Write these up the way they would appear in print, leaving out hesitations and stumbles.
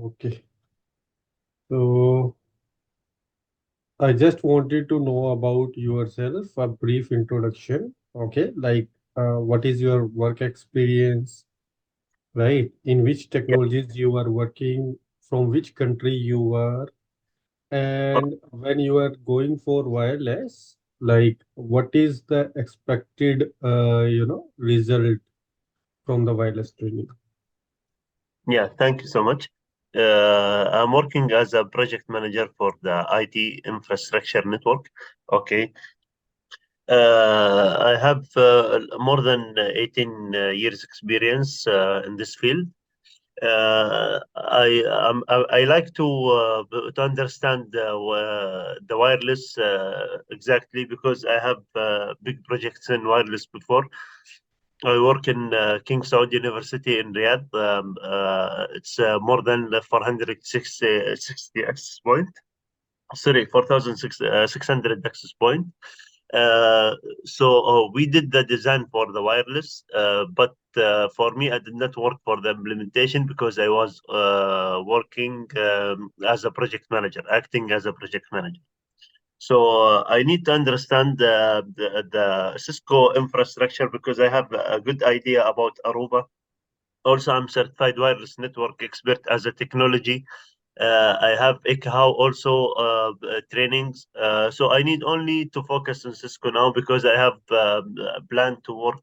Okay. So I just wanted to know about yourself, a brief introduction. Okay. Like, what is your work experience, right? In which Yeah. technologies you are working, from which country you are, O- and when you are going for wireless, like, what is the expected, result from the wireless training? Yeah, thank you so much. I'm working as a project manager for the IT infrastructure network. Okay. I have more than 18 years experience in this field. I like to understand the wireless exactly because I have big projects in wireless before. I work in King Saud University in Riyadh. It's more than 460 access point. Sorry, 4,600 access point. So we did the design for the wireless, but for me, I did not work for the implementation because I was working as a project manager, acting as a project manager. So I need to understand the Cisco infrastructure because I have a good idea about Aruba. Also, I'm certified wireless network expert as a technology. I have ICHAO also trainings. So I need only to focus on Cisco now because I have planned to work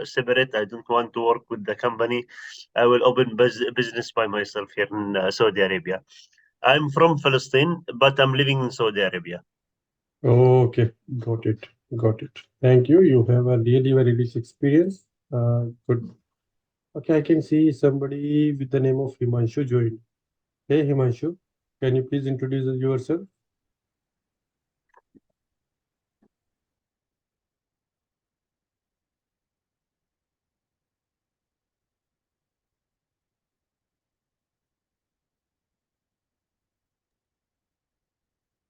separate. I don't want to work with the company. I will open business by myself here in Saudi Arabia. I'm from Palestine, but I'm living in Saudi Arabia. Okay, got it. Got it. Thank you. You have a really very rich experience. Good. Okay, I can see somebody with the name of Himanshu joined. Hey, Himanshu, can you please introduce yourself?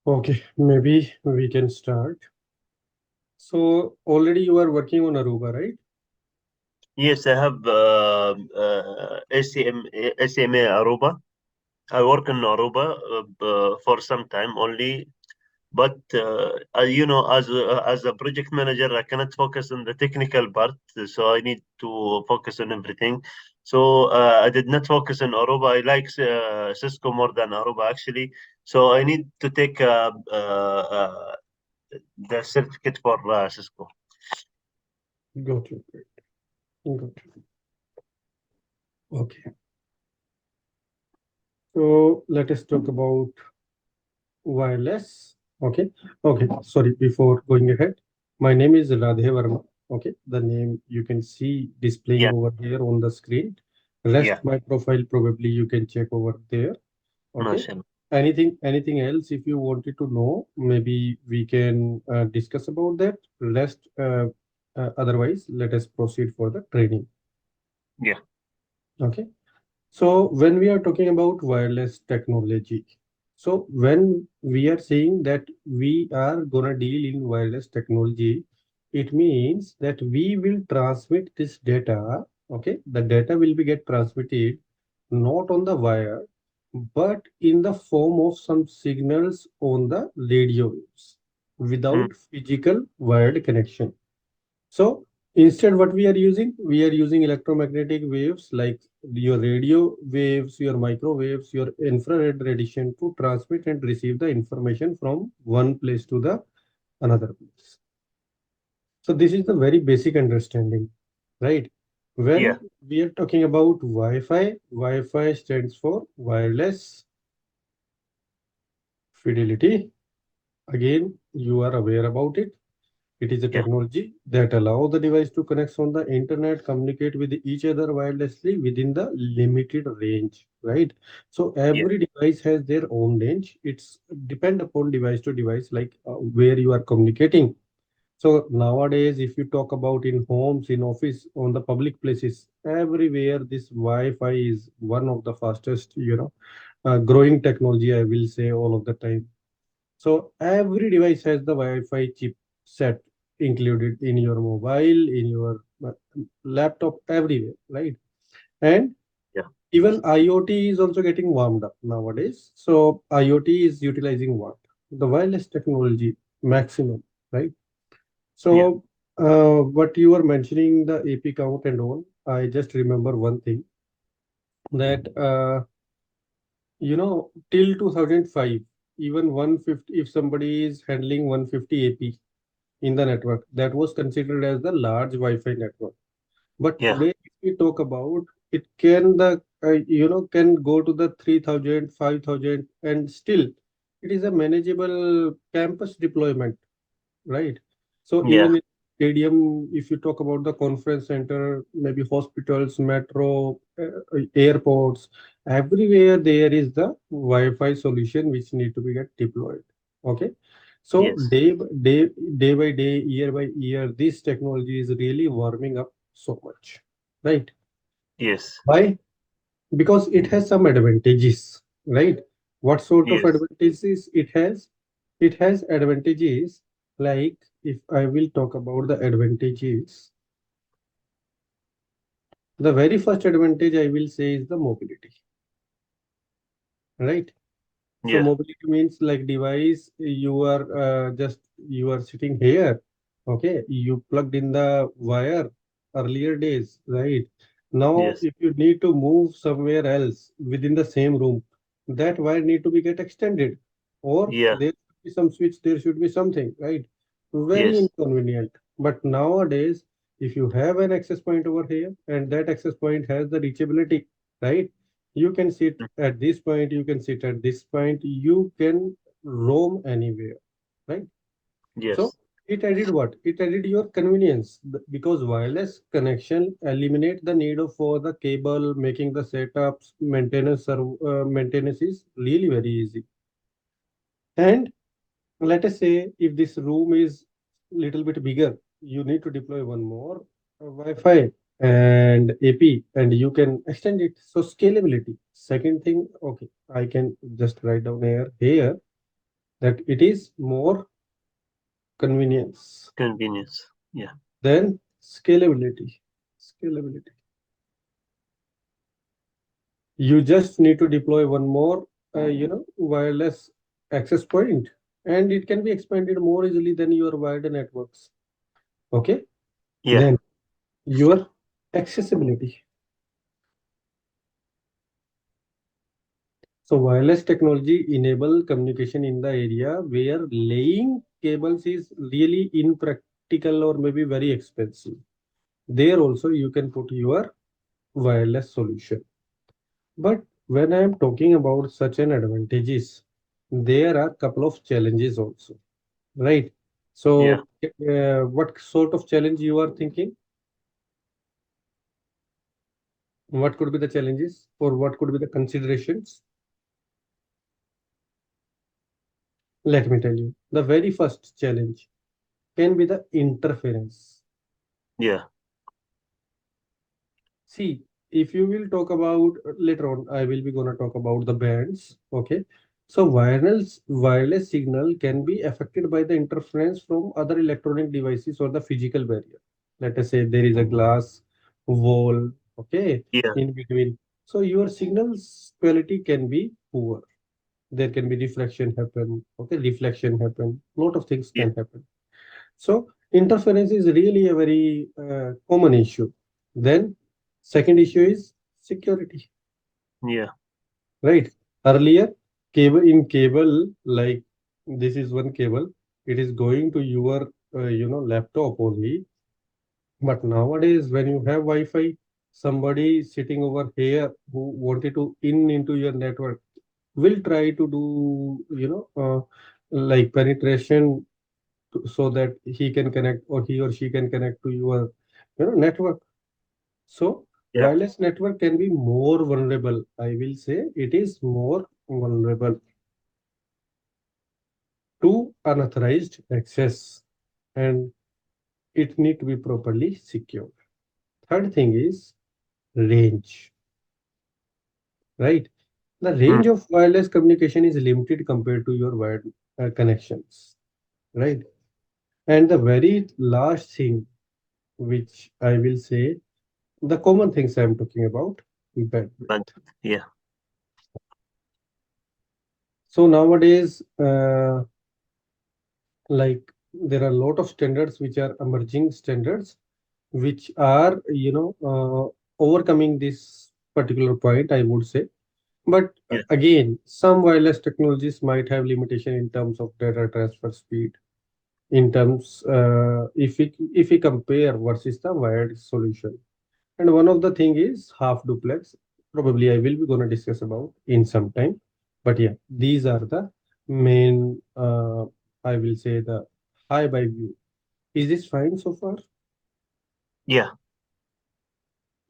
Okay, maybe we can start. So already you are working on Aruba, right? Yes, I have ACMA Aruba. I work in Aruba for some time only. But as a project manager, I cannot focus on the technical part, so I need to focus on everything. So I did not focus on Aruba. I like Cisco more than Aruba actually. So I need to take the certificate for Cisco. Got you. Got you. Okay. So let us talk about wireless. Okay. Okay. Sorry, before going ahead, my name is Radhe Verma. Okay. The name you can see displaying Yeah, over here on the screen. Rest yeah, my profile probably you can check over there. Okay. mashallah. Anything else if you wanted to know, maybe we can discuss about that. Rest otherwise, let us proceed for the training. Yeah, Okay. So when we are talking about wireless technology, so when we are saying that we are gonna deal in wireless technology, it means that we will transmit this data. Okay, the data will be get transmitted not on the wire, but in the form of some signals on the radio waves mm, without physical wired connection. So instead, what we are using? We are using electromagnetic waves like your radio waves, your microwaves, your infrared radiation to transmit and receive the information from one place to the another place. So this is the very basic understanding, right? yeah, When we are talking about Wi-Fi, Wi-Fi stands for wireless fidelity. Again, you are aware about it. It is a yeah, technology that allows the device to connect on the internet, communicate with each other wirelessly within the limited range, right? So yeah, every device has their own range. It's depend upon device to device, like where you are communicating. So nowadays, if you talk about in homes, in office, on the public places, everywhere this Wi-Fi is one of the fastest, growing technology. I will say all of the time. So every device has the Wi-Fi chip set included in your mobile, in your laptop, everywhere, right? And yeah, Even IoT is also getting warmed up nowadays. So IoT is utilizing what? The wireless technology maximum, right? Yeah. So what you were mentioning, the AP count and all, I just remember one thing that till 2005, even 150, if somebody is handling 150 AP in the network, that was considered as the large Wi-Fi network. But Yeah. today, if we talk about it, can go to the 3,000, 5,000, and still it is a manageable campus deployment, right? So Yeah. even in stadium, if you talk about the conference center, maybe hospitals, metro, airports, everywhere there is the Wi-Fi solution which need to be get deployed. Okay, so Yes. day by day, year by year, this technology is really warming up so much, right? Yes. Why? Because it has some advantages, right? What sort of Yes. advantages it has? It has advantages like, if I will talk about the advantages, the very first advantage I will say is the mobility, right? So Yeah. mobility means like device you are just you are sitting here, okay? You plugged in the wire earlier days, right? Now, Yes. if you need to move somewhere else within the same room, that wire need to be get extended, or Yeah. there should be some switch, there should be something, right? Very Yes. inconvenient. But nowadays, if you have an access point over here and that access point has the reachability, right? You can sit Mm. at this point, you can sit at this point, you can roam anywhere, right? So Yes. it added what? It added your convenience because wireless connection eliminate the need of for the cable, making the setups, maintenance is really very easy. And let us say if this room is little bit bigger, you need to deploy one more Wi-Fi and AP, and you can extend it. So scalability. Second thing, okay, I can just write down here that it is more convenience. Convenience. Yeah. Then scalability. Scalability. You just need to deploy one more, wireless access point, and it can be expanded more easily than your wired networks. Okay. Yeah. Then your accessibility. So wireless technology enable communication in the area where laying cables is really impractical or maybe very expensive. There also you can put your wireless solution. But when I am talking about such an advantages, there are couple of challenges also, right? Yeah. So what sort of challenge you are thinking? What could be the challenges or what could be the considerations? Let me tell you. The very first challenge can be the interference. Yeah. See, if you will talk about later on, I will be gonna talk about the bands. Okay, so wireless signal can be affected by the interference from other electronic devices or the physical barrier. Let us say there is a glass wall, okay, Yeah. in between. So your signal's quality can be poor. There can be reflection happen. Okay, reflection happen. Lot of things Yeah. can happen. So interference is really a very common issue. Then second issue is security, Yeah. right? Earlier, cable, like this is one cable, it is going to your laptop only. But nowadays, when you have Wi-Fi, somebody sitting over here who wanted to in into your network will try to do like penetration so that he can connect or he or she can connect to your network. So Yeah. wireless network can be more vulnerable. I will say it is more vulnerable to unauthorized access, and it need to be properly secured. Third thing is range, right? The Mm. range of wireless communication is limited compared to your wired connections, right? And the very last thing which I will say, the common things I'm talking about. bandwidth. But yeah, So nowadays, like there are a lot of standards which are emerging standards, which are overcoming this particular point, I would say. But yeah, again, some wireless technologies might have limitation in terms of data transfer speed. In terms, if we compare versus the wired solution, and one of the thing is half duplex. Probably I will be gonna discuss about in some time. But yeah, these are the main. I will say the high by view. Is this fine so far? yeah.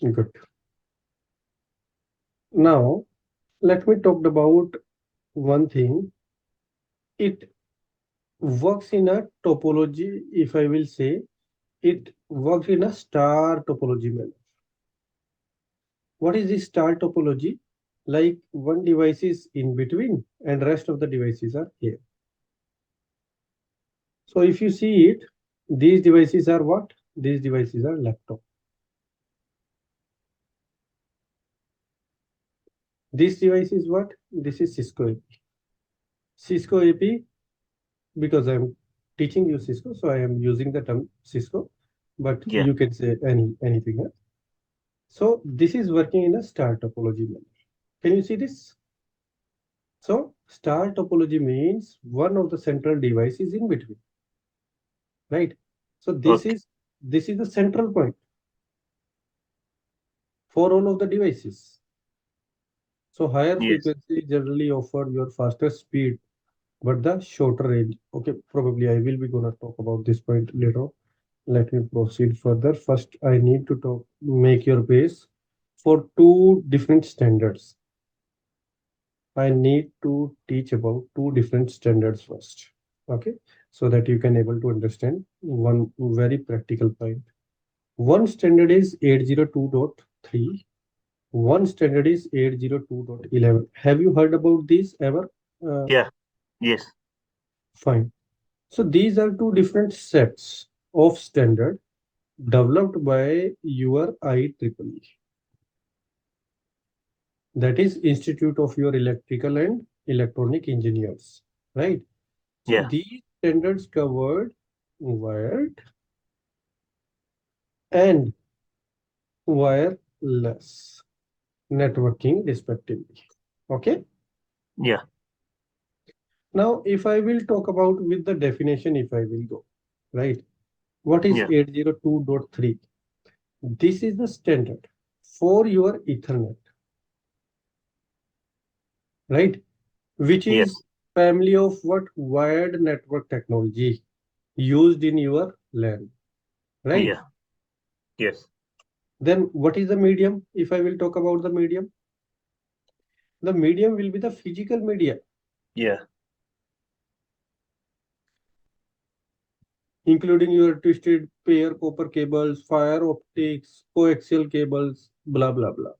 Good. Now let me talk about one thing. It works in a topology. If I will say, it works in a star topology manner. What is this star topology? Like one device is in between and rest of the devices are here. So if you see it, these devices are what? These devices are laptop. This device is what? This is Cisco AP. Cisco AP, because I'm teaching you Cisco, so I am using the term Cisco, but Yeah. you can say anything else. So this is working in a star topology manner. Can you see this? So star topology means one of the central devices in between, right? So Okay. this is the central point for all of the devices. So higher Yes. frequency generally offer your faster speed, but the shorter range. Okay, probably I will be gonna talk about this point later. Let me proceed further. First, I need to make your base for two different standards. I need to teach about two different standards first. Okay, so that you can able to understand one very practical point. One standard is 802.3. One standard is 802.11. Have you heard about these ever? Uh, Yeah. Yes. Fine. So these are two different sets of standard developed by your IEEE, that is Institute of your Electrical and Electronic Engineers, right? So Yeah. these standards covered wired and wireless networking respectively. Okay. Yeah. Now, if I will talk about with the definition, if I will go, right? What is Yeah. 802.3? This is the standard for your Ethernet, right? Which is Yes. family of what? Wired network technology used in your LAN, right? Yeah. Yes. Then what is the medium? If I will talk about the medium will be the physical media, Yeah. including your twisted pair copper cables, fiber optics, coaxial cables, blah blah blah.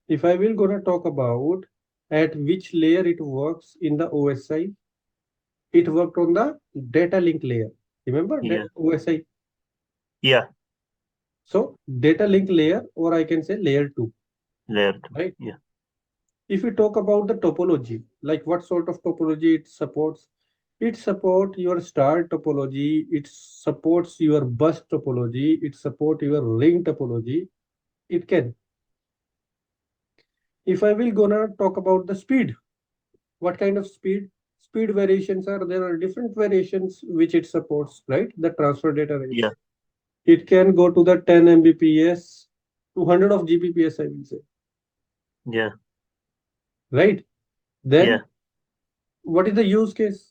If I will gonna talk about at which layer it works in the OSI, it worked on the data link layer. Remember that Yeah. OSI? Yeah. So data link layer, or I can say layer 2, Layer two. right? Yeah. If we talk about the topology, like what sort of topology it supports your star topology, it supports your bus topology, it supports your ring topology. It can. If I will gonna talk about the speed, what kind of speed? Speed variations are there are different variations which it supports, right? The transfer data Yeah. rates. It can go to the 10 Mbps to 100 of Gbps, I will say, Yeah. right? Yeah. Then what is the use case?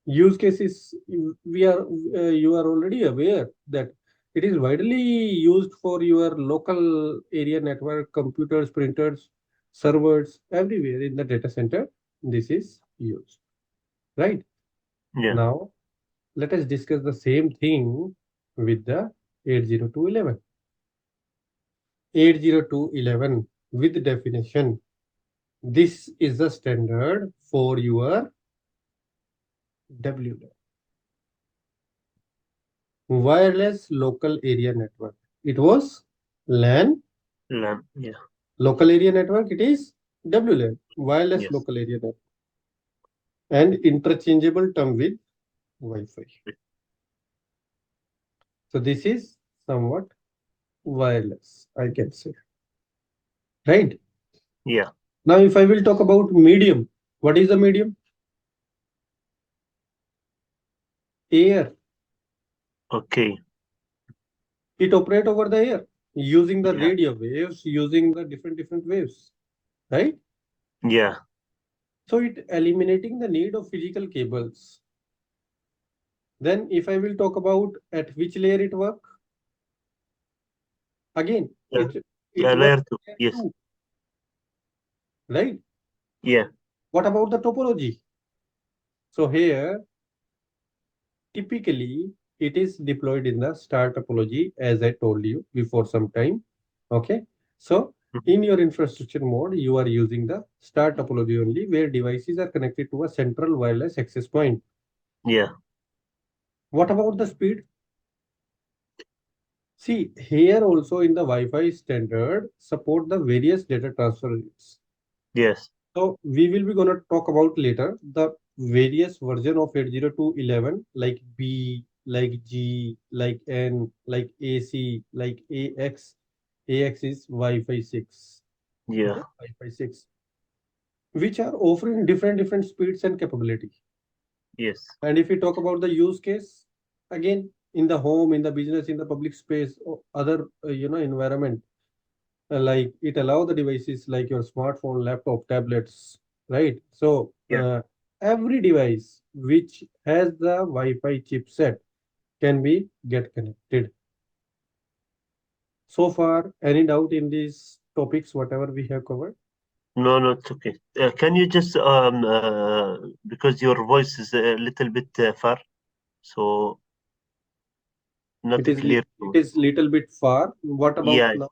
Use cases, we are you are already aware that it is widely used for your local area network, computers, printers, servers, everywhere in the data center. This is used, right? Yeah. Now let us discuss the same thing with the 802.11. 802.11 with definition. This is the standard for your WLAN, wireless local area network. It was LAN, LAN. Yeah. Local area network, it is WLAN, wireless Yes. local area network, and interchangeable term with Wi-Fi. So this is somewhat wireless, I can say, right? Yeah. Now, if I will talk about medium, what is the medium? Air. Okay. It operate over the air using the Yeah. radio waves, using the different waves, right? Yeah. So it eliminating the need of physical cables. Then, if I will talk about at which layer it work, again, Yeah. it Yeah. work Layer two. layer Yes. two, right? Yeah. What about the topology? So here, typically, it is deployed in the star topology, as I told you before some time. Okay. So Mhm. in your infrastructure mode, you are using the star topology only, where devices are connected to a central wireless access point. Yeah. What about the speed? See, here also in the Wi-Fi standard, support the various data transfer rates. Yes. So we will be gonna talk about later the various version of 802.11, like B, like G, like N, like AC, like AX. AX is Wi-Fi 6. Yeah. Okay, Wi-Fi 6, which are offering different speeds and capability. Yes. And if we talk about the use case, again, in the home, in the business, in the public space, or other environment, like it allow the devices like your smartphone, laptop, tablets, right? So Yeah. every device which has the Wi-Fi chipset can be get connected. So far, any doubt in these topics, whatever we have covered? No, no, it's okay. Can you just because your voice is a little bit far, so not clear It to. is little bit far. What about Yeah. now?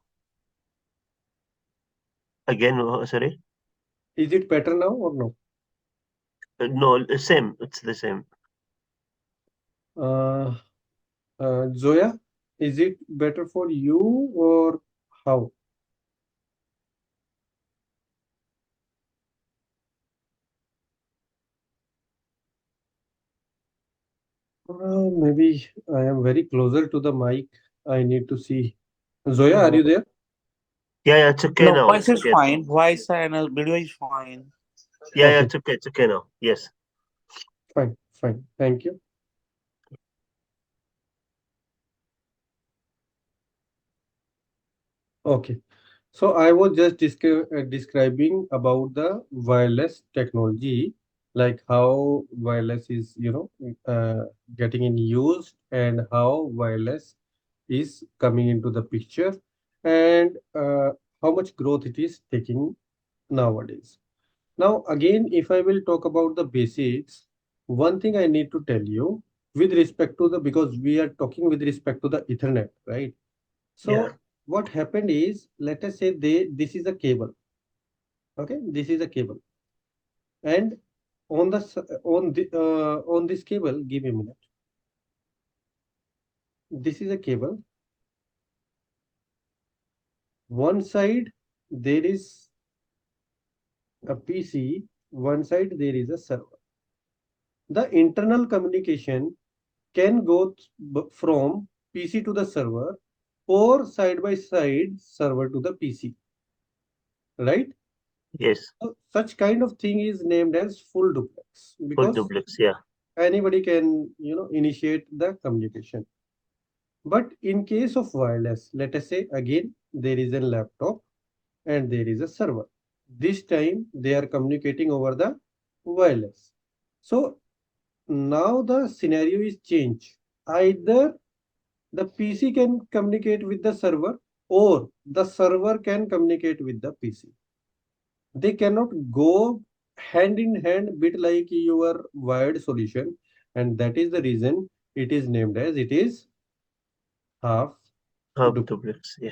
Again, sorry. Is it better now or no? No, same. It's the same. Uh, Zoya, is it better for you or how? Maybe I am very closer to the mic. I need to see. Zoya, are No, you there? Yeah, yeah, it's okay no, now. voice It's is okay. fine. Voice and video is fine. Yeah, yeah, Okay, it's okay. It's okay now. Yes. fine, fine. Thank you. Okay. So I was just describing about the wireless technology, like how wireless is, getting in use, and how wireless is coming into the picture, and how much growth it is taking nowadays. Now, again, if I will talk about the basics, one thing I need to tell you with respect to the, because we are talking with respect to the Ethernet, right? Yeah. So what happened is, let us say this is a cable. Okay, this is a cable, and on this cable, give me a minute. This is a cable. One side there is a PC. One side there is a server. The internal communication can go from PC to the server, or side by side server to the PC, right? Yes. So such kind of thing is named as full duplex, Full because duplex. Yeah. anybody can initiate the communication. But in case of wireless, let us say again there is a laptop and there is a server. This time they are communicating over the wireless. So now the scenario is changed. Either the PC can communicate with the server, or the server can communicate with the PC. They cannot go hand in hand, bit like your wired solution, and that is the reason it is named as it is half Half duplex. duplex. Yeah.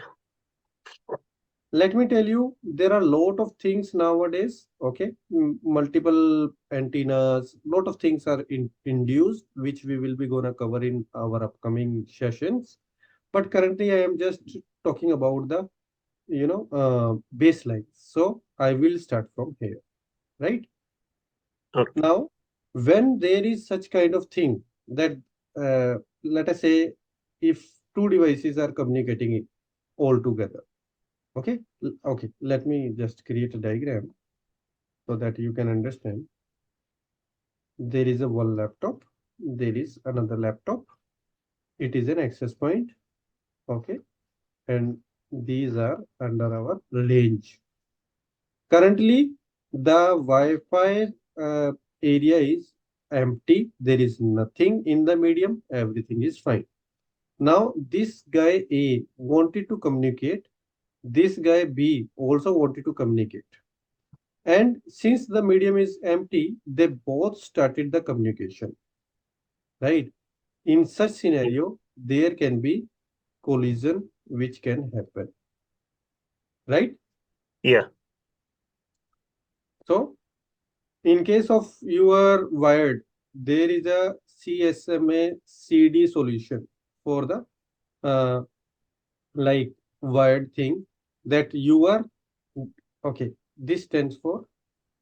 Let me tell you, there are a lot of things nowadays. Okay, multiple antennas, lot of things are induced, which we will be gonna cover in our upcoming sessions. But currently, I am just talking about the baselines. So I will start from here, right? Okay. Now, when there is such kind of thing that let us say if two devices are communicating it all together, okay, okay, let me just create a diagram so that you can understand. There is a one laptop, there is another laptop. It is an access point, okay, and these are under our range. Currently, the Wi-Fi area is empty. There is nothing in the medium. Everything is fine. Now, this guy A wanted to communicate. This guy B also wanted to communicate. And since the medium is empty, they both started the communication, right? In such scenario, there can be collision which can happen, right? Yeah. So, in case of your wired, there is a CSMA CD solution for the uh, like wired thing that you are okay. This stands for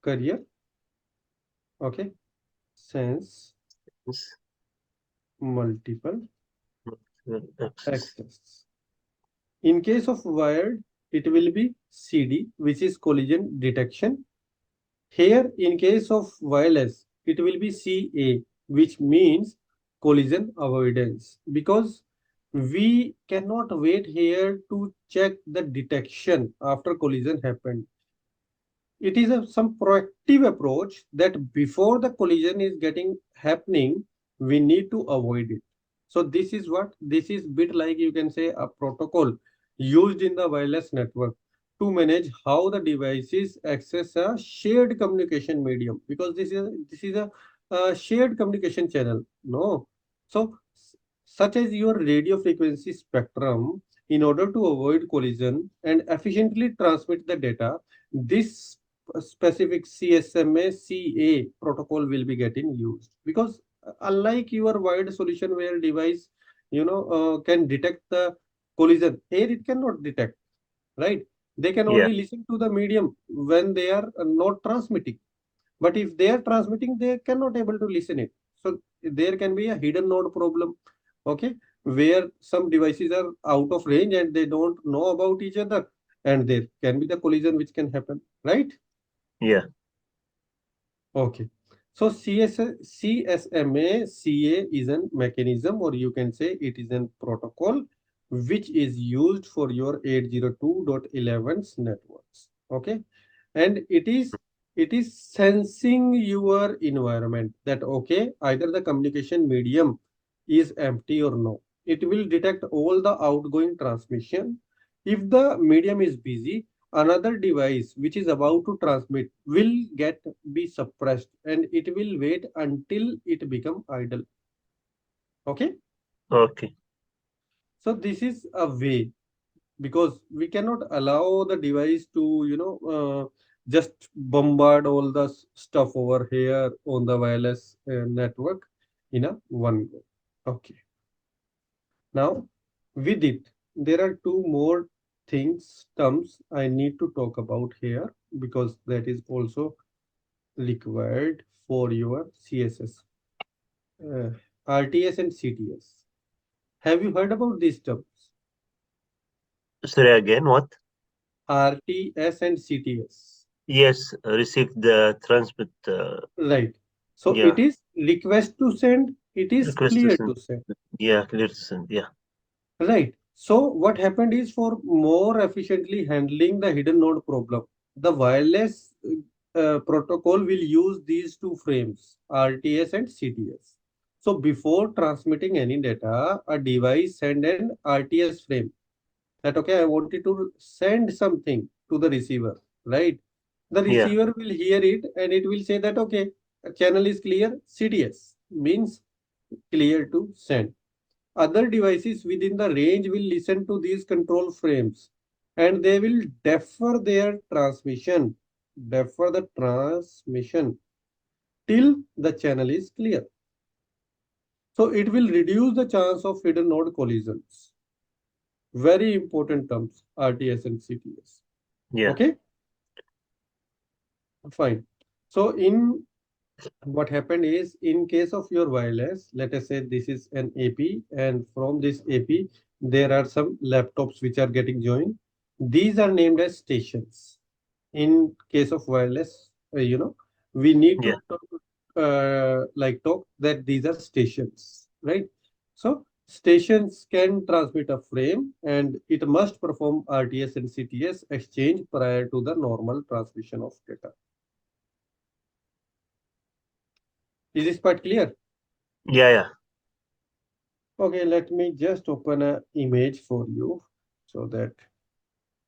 career, okay, sense Yes. multiple Access. access. In case of wired, it will be CD, which is collision detection. Here, in case of wireless, it will be CA, which means collision avoidance, because we cannot wait here to check the detection after collision happened. It is some proactive approach that before the collision is getting happening, we need to avoid it. So this is bit like you can say a protocol used in the wireless network to manage how the devices access a shared communication medium, because this is a shared communication channel. No, so such as your radio frequency spectrum, in order to avoid collision and efficiently transmit the data, this specific CSMA CA protocol will be getting used, because unlike your wired solution where device can detect the collision, here it cannot detect, right? They can Yeah. only listen to the medium when they are not transmitting, but if they are transmitting they cannot able to listen it. So there can be a hidden node problem, okay, where some devices are out of range and they don't know about each other, and there can be the collision which can happen, right? Yeah. Okay. So CSMA CA is a mechanism, or you can say it is a protocol which is used for your 802.11's networks. Okay. And it is sensing your environment that okay, either the communication medium is empty or no. It will detect all the outgoing transmission. If the medium is busy, another device which is about to transmit will get be suppressed and it will wait until it become idle. Okay, Okay. so this is a way, because we cannot allow the device to just bombard all the stuff over here on the wireless network in a one go. Okay, now with it there are two more things terms I need to talk about here, because that is also required for your CSS, uh, RTS and CTS. Have you heard about these terms? Sorry again. What? RTS and CTS. Yes. Receive the transmit. Right. So Yeah. it is request to send, it is Request to clear send. to send. Yeah. Clear to send. Yeah. Right. So what happened is, for more efficiently handling the hidden node problem, the wireless protocol will use these two frames, RTS and CTS. So before transmitting any data, a device send an RTS frame that okay, I wanted to send something to the receiver, right? The Yeah. receiver will hear it and it will say that okay, channel is clear. CTS means clear to send. Other devices within the range will listen to these control frames and they will defer the transmission till the channel is clear. So it will reduce the chance of hidden node collisions. Very important terms, RTS and CTS. Yeah. Okay, fine. So in what happened is, in case of your wireless, let us say this is an AP, and from this AP there are some laptops which are getting joined. These are named as stations. In case of wireless, we need Yeah. to talk, talk that these are stations, right? So stations can transmit a frame, and it must perform RTS and CTS exchange prior to the normal transmission of data. Is this part clear? Yeah. Yeah. Okay, let me just open a image for you so that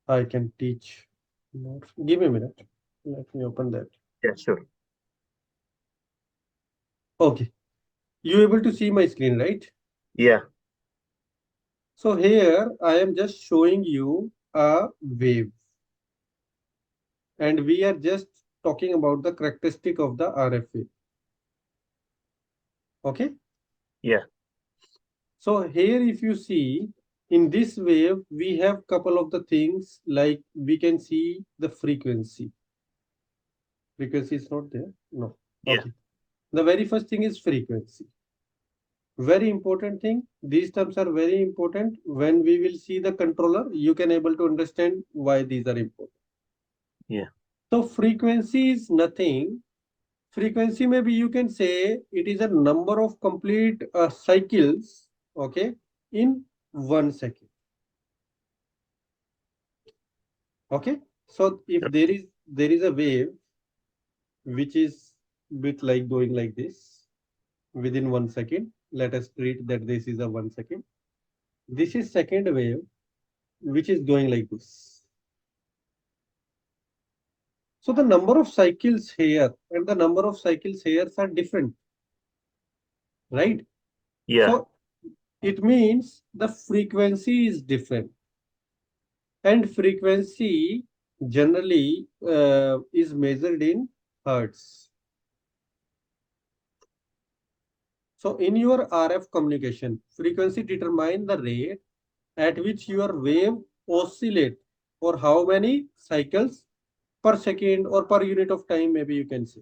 I can teach more. Give me a minute. Let me open that. Yeah. Sure. Okay, you able to see my screen, right? Yeah. So here I am just showing you a wave, and we are just talking about the characteristic of the RF wave. Okay. Yeah. So here, if you see in this wave, we have couple of the things, like we can see the frequency. Frequency is not there. No. Yeah. Okay. The very first thing is frequency. Very important thing. These terms are very important. When we will see the controller, you can able to understand why these are important. Yeah. So frequency is nothing. Frequency, maybe you can say it is a number of complete cycles, okay, in 1 second. Okay. So if there is a wave which is bit like going like this within 1 second, let us treat that this is a 1 second. This is second wave which is going like this. So the number of cycles here and the number of cycles here are different, right? Yeah. So it means the frequency is different, and frequency generally is measured in hertz. So in your RF communication, frequency determine the rate at which your wave oscillate, or how many cycles per second or per unit of time, maybe you can say.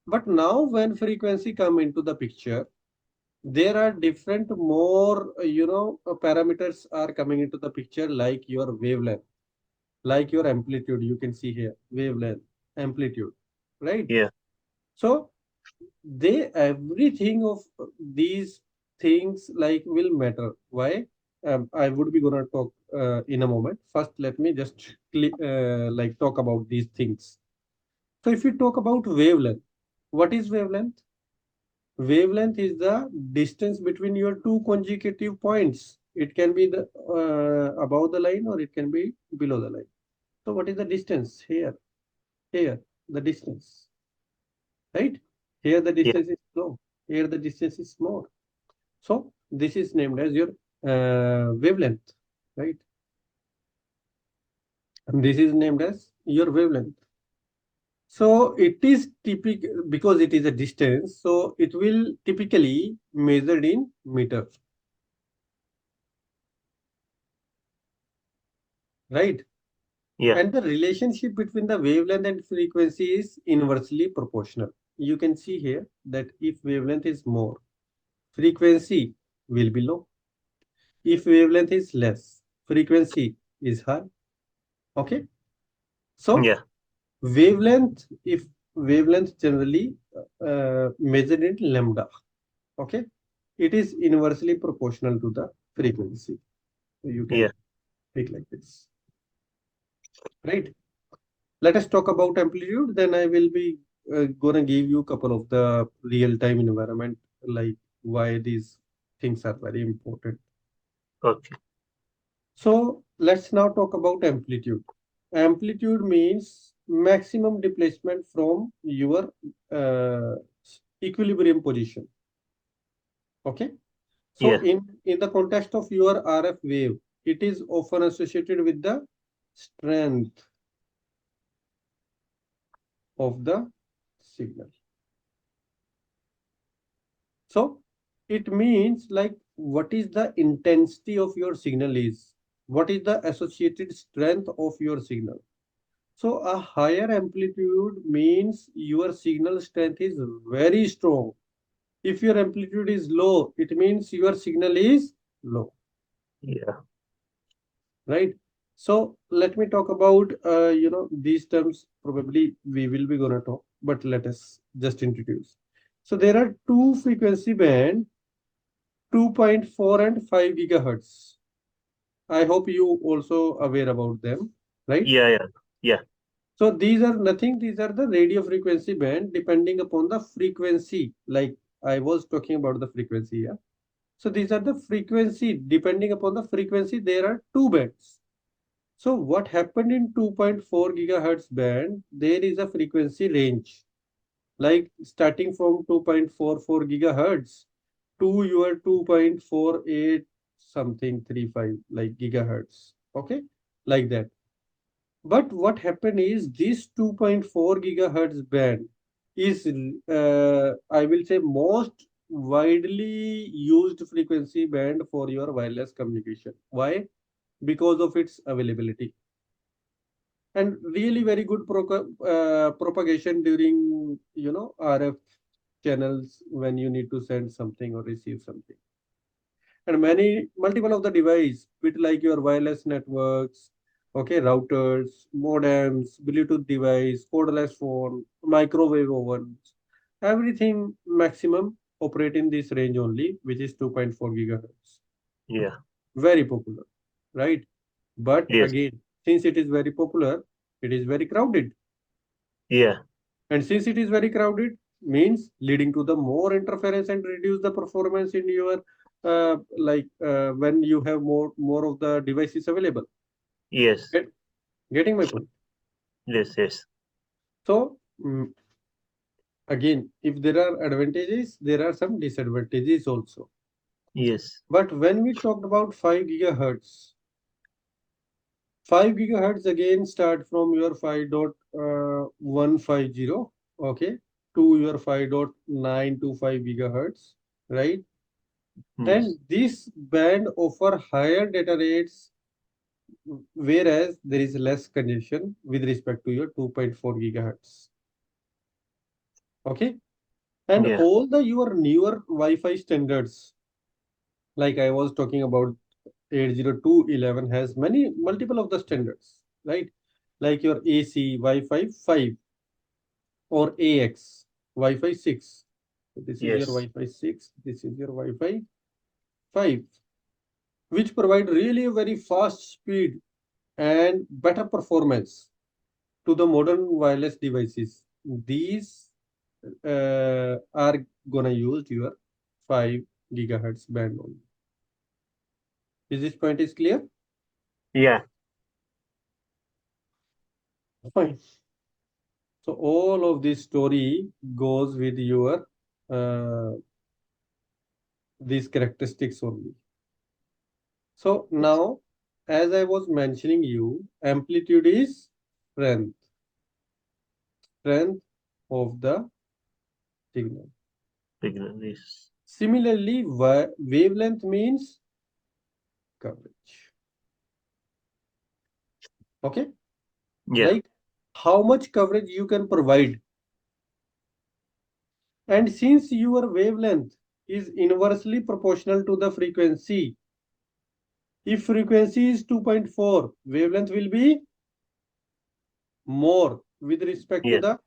But now when frequency come into the picture, there are different more parameters are coming into the picture, like your wavelength, like your amplitude. You can see here wavelength, amplitude, right? Yeah. So they everything of these things like will matter. Why? I would be gonna talk in a moment. First, let me just talk about these things. So if you talk about wavelength, what is wavelength? Wavelength is the distance between your two consecutive points. It can be the above the line, or it can be below the line. So what is the distance here? Here, the distance, right? Here the Yeah. distance is low. Here the distance is small. So this is named as your wavelength, right? And this is named as your wavelength. So it is typical because it is a distance. So it will typically measured in meter, right? Yeah. And the relationship between the wavelength and frequency is inversely proportional. You can see here that if wavelength is more, frequency will be low. If wavelength is less, frequency is high. Okay. So Yeah. if wavelength generally measured in lambda, okay, it is inversely proportional to the frequency. So you Yeah. can take like this, right? Let us talk about amplitude. Then I will be gonna give you a couple of the real-time environment, like why these things are very important. Okay. So let's now talk about amplitude. Amplitude means maximum displacement from your uh, equilibrium position. Okay. So Yeah. in the context of your RF wave, it is often associated with the strength of the signal. So it means like what is the intensity of your signal is, what is the associated strength of your signal. So a higher amplitude means your signal strength is very strong. If your amplitude is low, it means your signal is low, Yeah. right? So let me talk about these terms. Probably we will be gonna talk, but let us just introduce. So there are two frequency band, 2.4 and 5 gigahertz. I hope you also aware about them, right? Yeah. Yeah. Yeah. So these are nothing, these are the radio frequency band depending upon the frequency. Like I was talking about the frequency, yeah. So these are the frequency, depending upon the frequency, there are two bands. So what happened in 2.4 gigahertz band, there is a frequency range, like starting from 2.44 gigahertz to your 2.48 something 35 like gigahertz. Okay, like that. But what happened is this 2.4 gigahertz band is, I will say, most widely used frequency band for your wireless communication. Why? Because of its availability and really very good propagation during RF channels when you need to send something or receive something. And many multiple of the device, bit like your wireless networks, okay, routers, modems, Bluetooth device, cordless phone, microwave ovens, everything maximum operate in this range only, which is 2.4 gigahertz. Yeah. Very popular, right? But Yes. again, since it is very popular, it is very crowded. Yeah. And since it is very crowded, means leading to the more interference and reduce the performance in your when you have more of the devices available. Yes. Get, getting my point. Yes. Yes. So again, if there are advantages, there are some disadvantages also. Yes. But when we talked about 5 gigahertz, 5 gigahertz again start from your 5.150, okay, to your 5.925 gigahertz, right? Yes. And this band offer higher data rates, whereas there is less congestion with respect to your 2.4 gigahertz. Okay. And Yeah. all the your newer Wi-Fi standards, like I was talking about 802.11 has many multiple of the standards, right? Like your AC Wi-Fi 5 or AX Wi-Fi 6. So this is your Yes. Wi-Fi 6, this is your Wi-Fi 5, which provide really a very fast speed and better performance to the modern wireless devices. These are gonna use your 5 gigahertz band only. Is this point is clear? Yeah. Fine. So all of this story goes with your uh, these characteristics only. So now, as I was mentioning you, amplitude is strength, strength of the signal. Signal. Yes. Similarly, wavelength means coverage. Okay, Yeah. like how much coverage you can provide. And since your wavelength is inversely proportional to the frequency, if frequency is 2.4, wavelength will be more with respect to Yes. the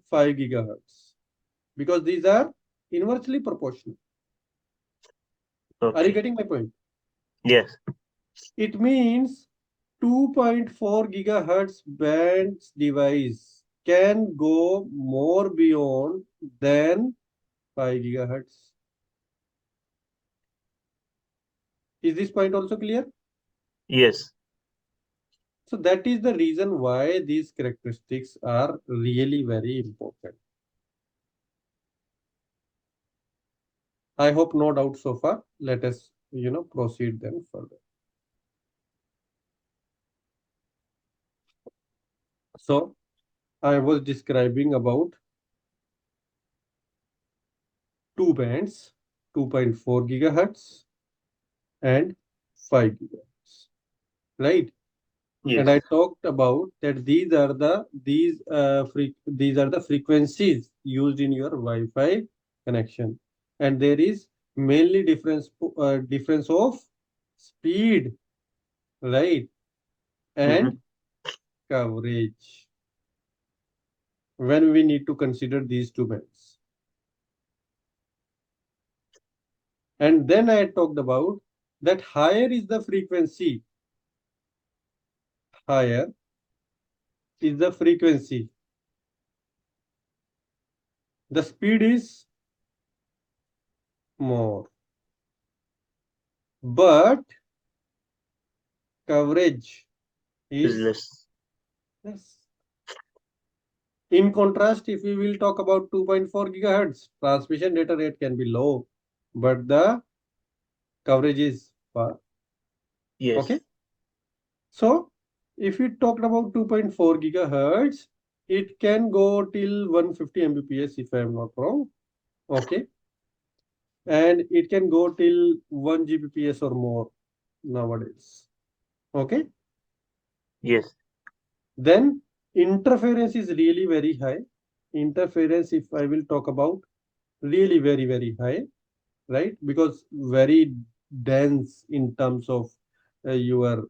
5 gigahertz because these are inversely proportional. Are you Okay. getting my point? Yes. It means 2.4 gigahertz bands device can go more beyond than 5 gigahertz. Is this point also clear? Yes. So that is the reason why these characteristics are really very important. I hope no doubt so far. Let us, proceed then further. So I was describing about two bands, 2.4 gigahertz and 5 gigahertz, right? And I Yes. talked about that these are the frequencies used in your Wi-Fi connection, and there is mainly difference of speed, right, Mm-hmm. and coverage when we need to consider these two bands. And then I talked about that higher is the frequency, higher is the frequency, the speed is more, but coverage Is is less. less. In contrast, if we will talk about 2.4 gigahertz, transmission data rate can be low, but the coverage is far. Okay. Yes. So if we talked about 2.4 gigahertz, it can go till 150 Mbps if I am not wrong. Okay. And it can go till 1 Gbps or more nowadays. Okay. Yes. Then interference is really very high. Interference, if I will talk about, really very high, right? Because very dense in terms of you are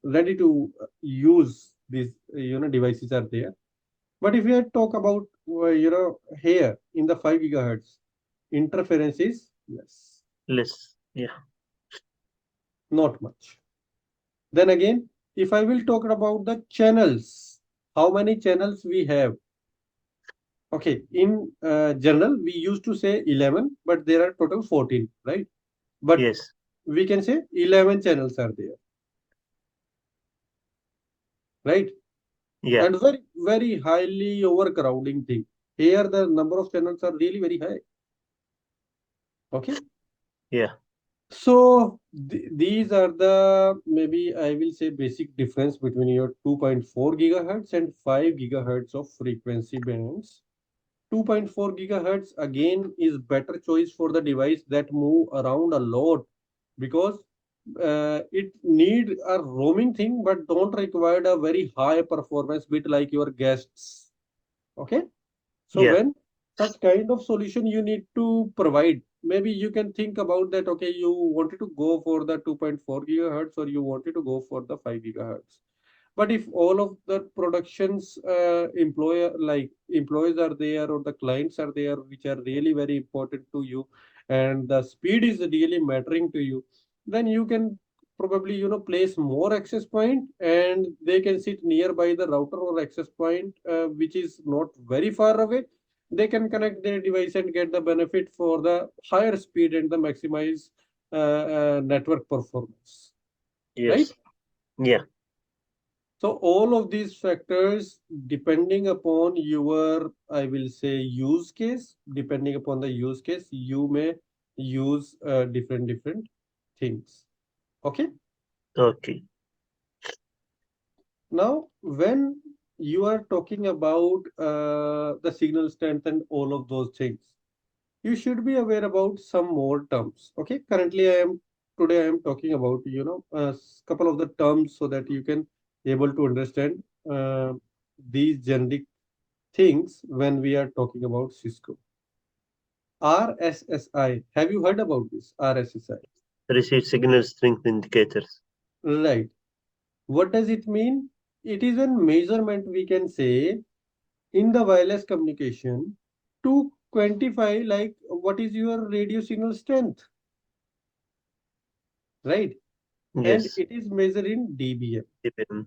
ready to use these devices are there. But if we talk about here in the 5 gigahertz, interference is less, Less. Yeah. not much. Then again, if I will talk about the channels, how many channels we have? Okay, in general, we used to say 11, but there are total 14, right? But Yes. we can say 11 channels are there, right? Yeah. And very highly overcrowding thing. Here, the number of channels are really very high. Okay. Yeah. So these are the maybe I will say basic difference between your 2.4 gigahertz and 5 gigahertz of frequency bands. 2.4 gigahertz again is better choice for the device that move around a lot because it need a roaming thing but don't require a very high performance bit like your guests. Okay. So Yeah. when such kind of solution you need to provide, maybe you can think about that. Okay, you wanted to go for the 2.4 gigahertz or you wanted to go for the 5 gigahertz. But if all of the productions employees are there or the clients are there, which are really very important to you, and the speed is really mattering to you, then you can probably place more access point and they can sit nearby the router or access point which is not very far away. They can connect their device and get the benefit for the higher speed and the maximize network performance, right? Yes. Yeah. So all of these factors, depending upon your, I will say, use case, depending upon the use case, you may use different things. Okay. Okay. Now, when you are talking about the signal strength and all of those things, you should be aware about some more terms. Okay. Currently, I am talking about a couple of the terms so that you can able to understand uh, these generic things when we are talking about Cisco. RSSI. Have you heard about this? RSSI. Receive signal strength indicators. Right. What does it mean? It is a measurement we can say in the wireless communication to quantify like what is your radio signal strength, right? And Yes. it is measured in dBm. Depend.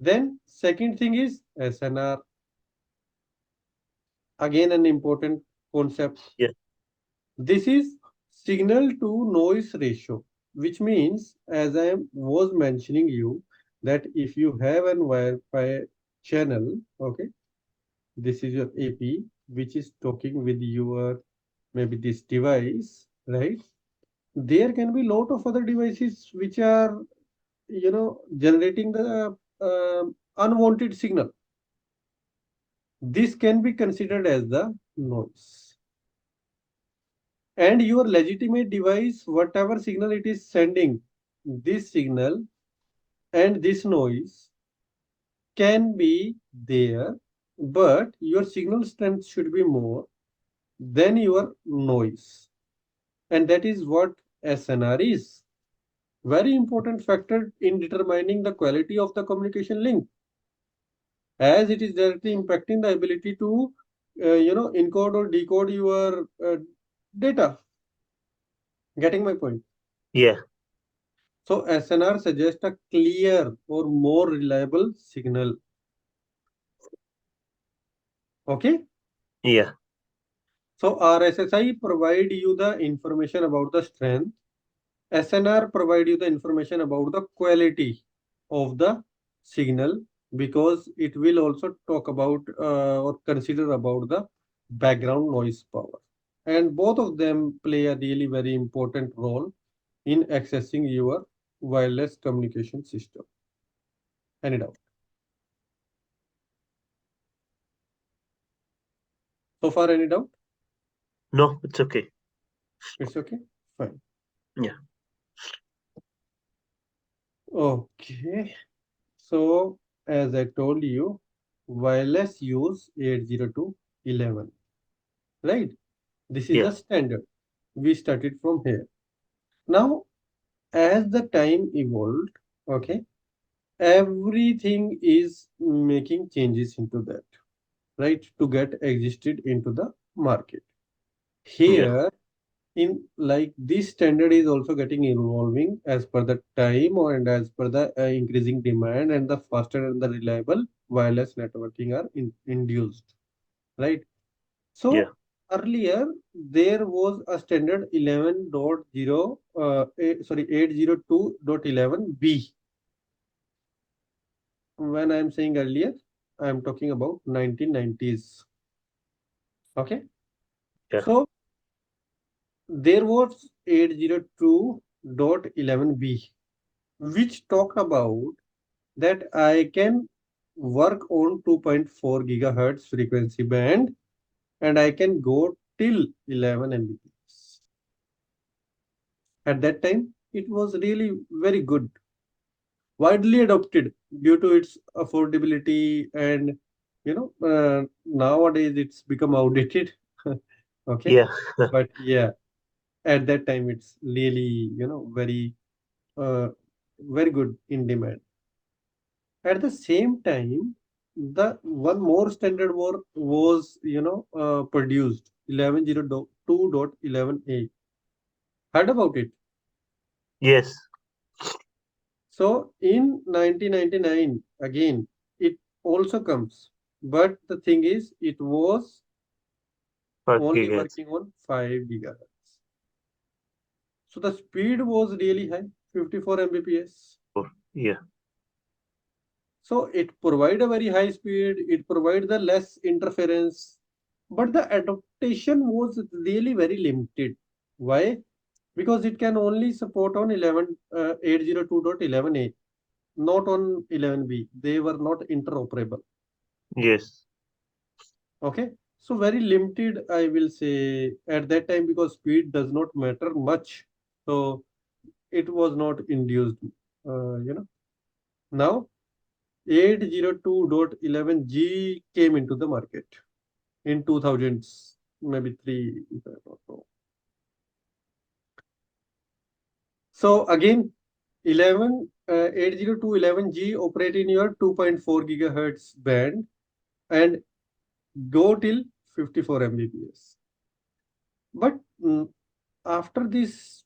Then second thing is SNR. Again, an important concept. Yeah. This is signal to noise ratio, which means, as I was mentioning you, that if you have an Wi-Fi channel, okay, this is your AP, which is talking with your maybe this device, right? There can be lot of other devices which are, generating the unwanted signal. This can be considered as the noise. And your legitimate device, whatever signal it is sending, this signal and this noise can be there, but your signal strength should be more than your noise. And that is what SNR is. Very important factor in determining the quality of the communication link, as it is directly impacting the ability to encode or decode your data. Getting my point? Yeah. So SNR suggests a clear or more reliable signal. Okay. Yeah. So RSSI provide you the information about the strength. SNR provide you the information about the quality of the signal, because it will also talk about or consider about the background noise power. And both of them play a really very important role in accessing your wireless communication system. Any doubt? So far, any doubt? No, it's okay. It's okay? Fine. Yeah. Okay. So, as I told you, wireless use 802.11, right? This is Yeah. the standard. We started from here. Now, as the time evolved, okay, everything is making changes into that, right? To get existed into the market. Yeah. Here, in like this standard is also getting evolving as per the time and as per the increasing demand, and the faster and the reliable wireless networking are induced, right? Yeah. So earlier there was a standard 11.0 sorry 802.11b. When I'm saying earlier, I'm talking about 1990s. Okay. Yeah. So there was 802.11b, which talked about that I can work on 2.4 gigahertz frequency band, and I can go till 11 Mbps. At that time, it was really very good, widely adopted due to its affordability, and nowadays it's become outdated. Okay, Yeah. but yeah, at that time it's really uh, very good in demand. At the same time, the one more standard was produced 11.02.11a. Heard about it? Yes. So in 1999, again, it also comes. But the thing is, it was 5 only gigahertz. working on 5 gigahertz. So the speed was really high, 54 Mbps. Yeah. So it provide a very high speed, it provide the less interference, but the adaptation was really very limited. Why? Because it can only support on 802.11a, not on 11b. They were not interoperable. Yes. Okay. So very limited, I will say, at that time, because speed does not matter much. So it was not induced. Now 802.11g came into the market in 2000s, maybe three, if I don't know. So again, 802.11g operate in your 2.4 gigahertz band and go till 54 Mbps. But after this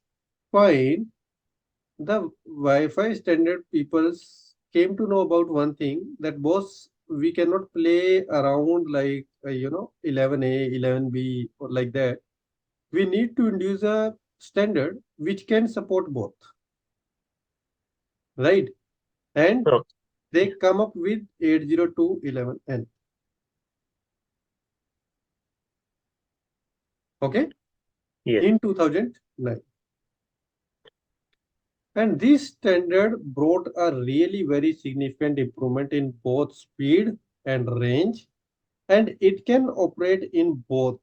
point, the Wi-Fi standard peoples came to know about one thing, that boss, we cannot play around like 11a, 11b or like that. We need to introduce a standard which can support both, right? And Oh, they come up with 802.11n. Okay, yeah. in 2009. And this standard brought a really very significant improvement in both speed and range, and it can operate in both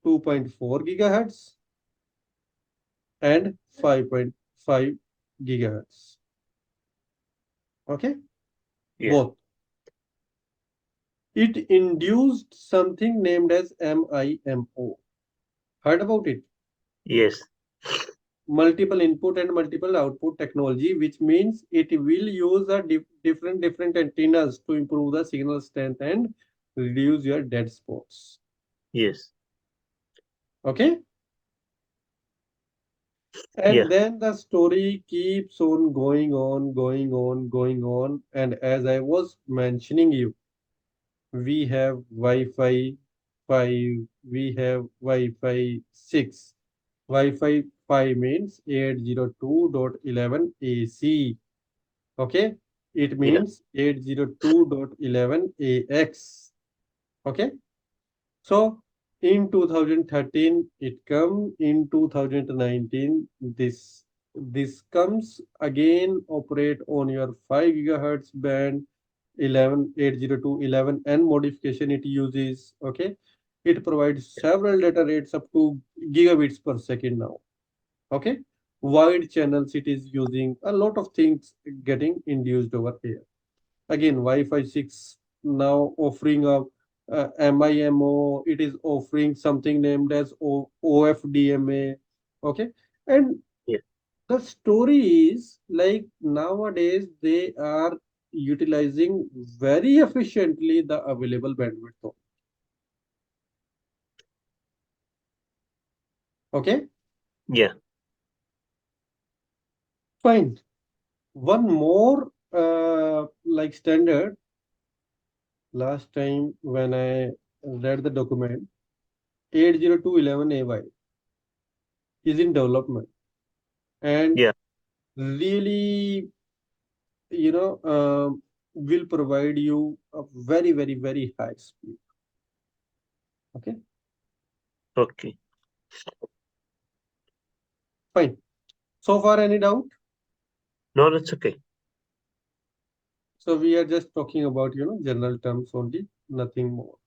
2.4 gigahertz and 5.5 gigahertz. Okay, Yeah. both. It induced something named as MIMO. Heard about it? Yes. Multiple input and multiple output technology, which means it will use a different antennas to improve the signal strength and reduce your dead spots. Yes. Okay, Yeah. and then the story keeps on going on, and as I was mentioning you, we have Wi-Fi 5, we have Wi-Fi 6. Wi-Fi 5 means 802.11ac. Okay, it Yeah. means 802.11ax. Okay, so in 2013 it come, in 2019 this comes again, operate on your 5 gigahertz band, 11 and modification it uses. Okay, it provides several data rates up to gigabits per second now. Okay, wide channels it is using, a lot of things getting induced over here. Again, Wi-Fi 6 now offering a MIMO, it is offering something named as OFDMA. Okay, and Yeah. the story is like nowadays they are utilizing very efficiently the available bandwidth. Okay, Yeah. fine. One more like standard. Last time when I read the document, 802.11ay is in development and Yeah. really, will provide you a very high speed. Okay, Okay. fine. So far, any doubt? No, that's okay. So we are just talking about, general terms only, nothing more.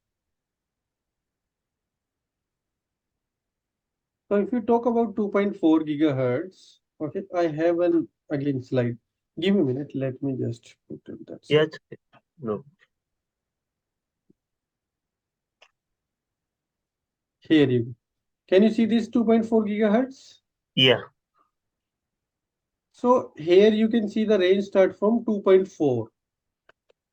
So if you talk about 2.4 gigahertz, okay, I have an again slide. Give me a minute. Let me just put in that Yeah, slide. it's okay. No. Here you go. Can you see this 2.4 gigahertz? Yeah. So here you can see the range start from 2.4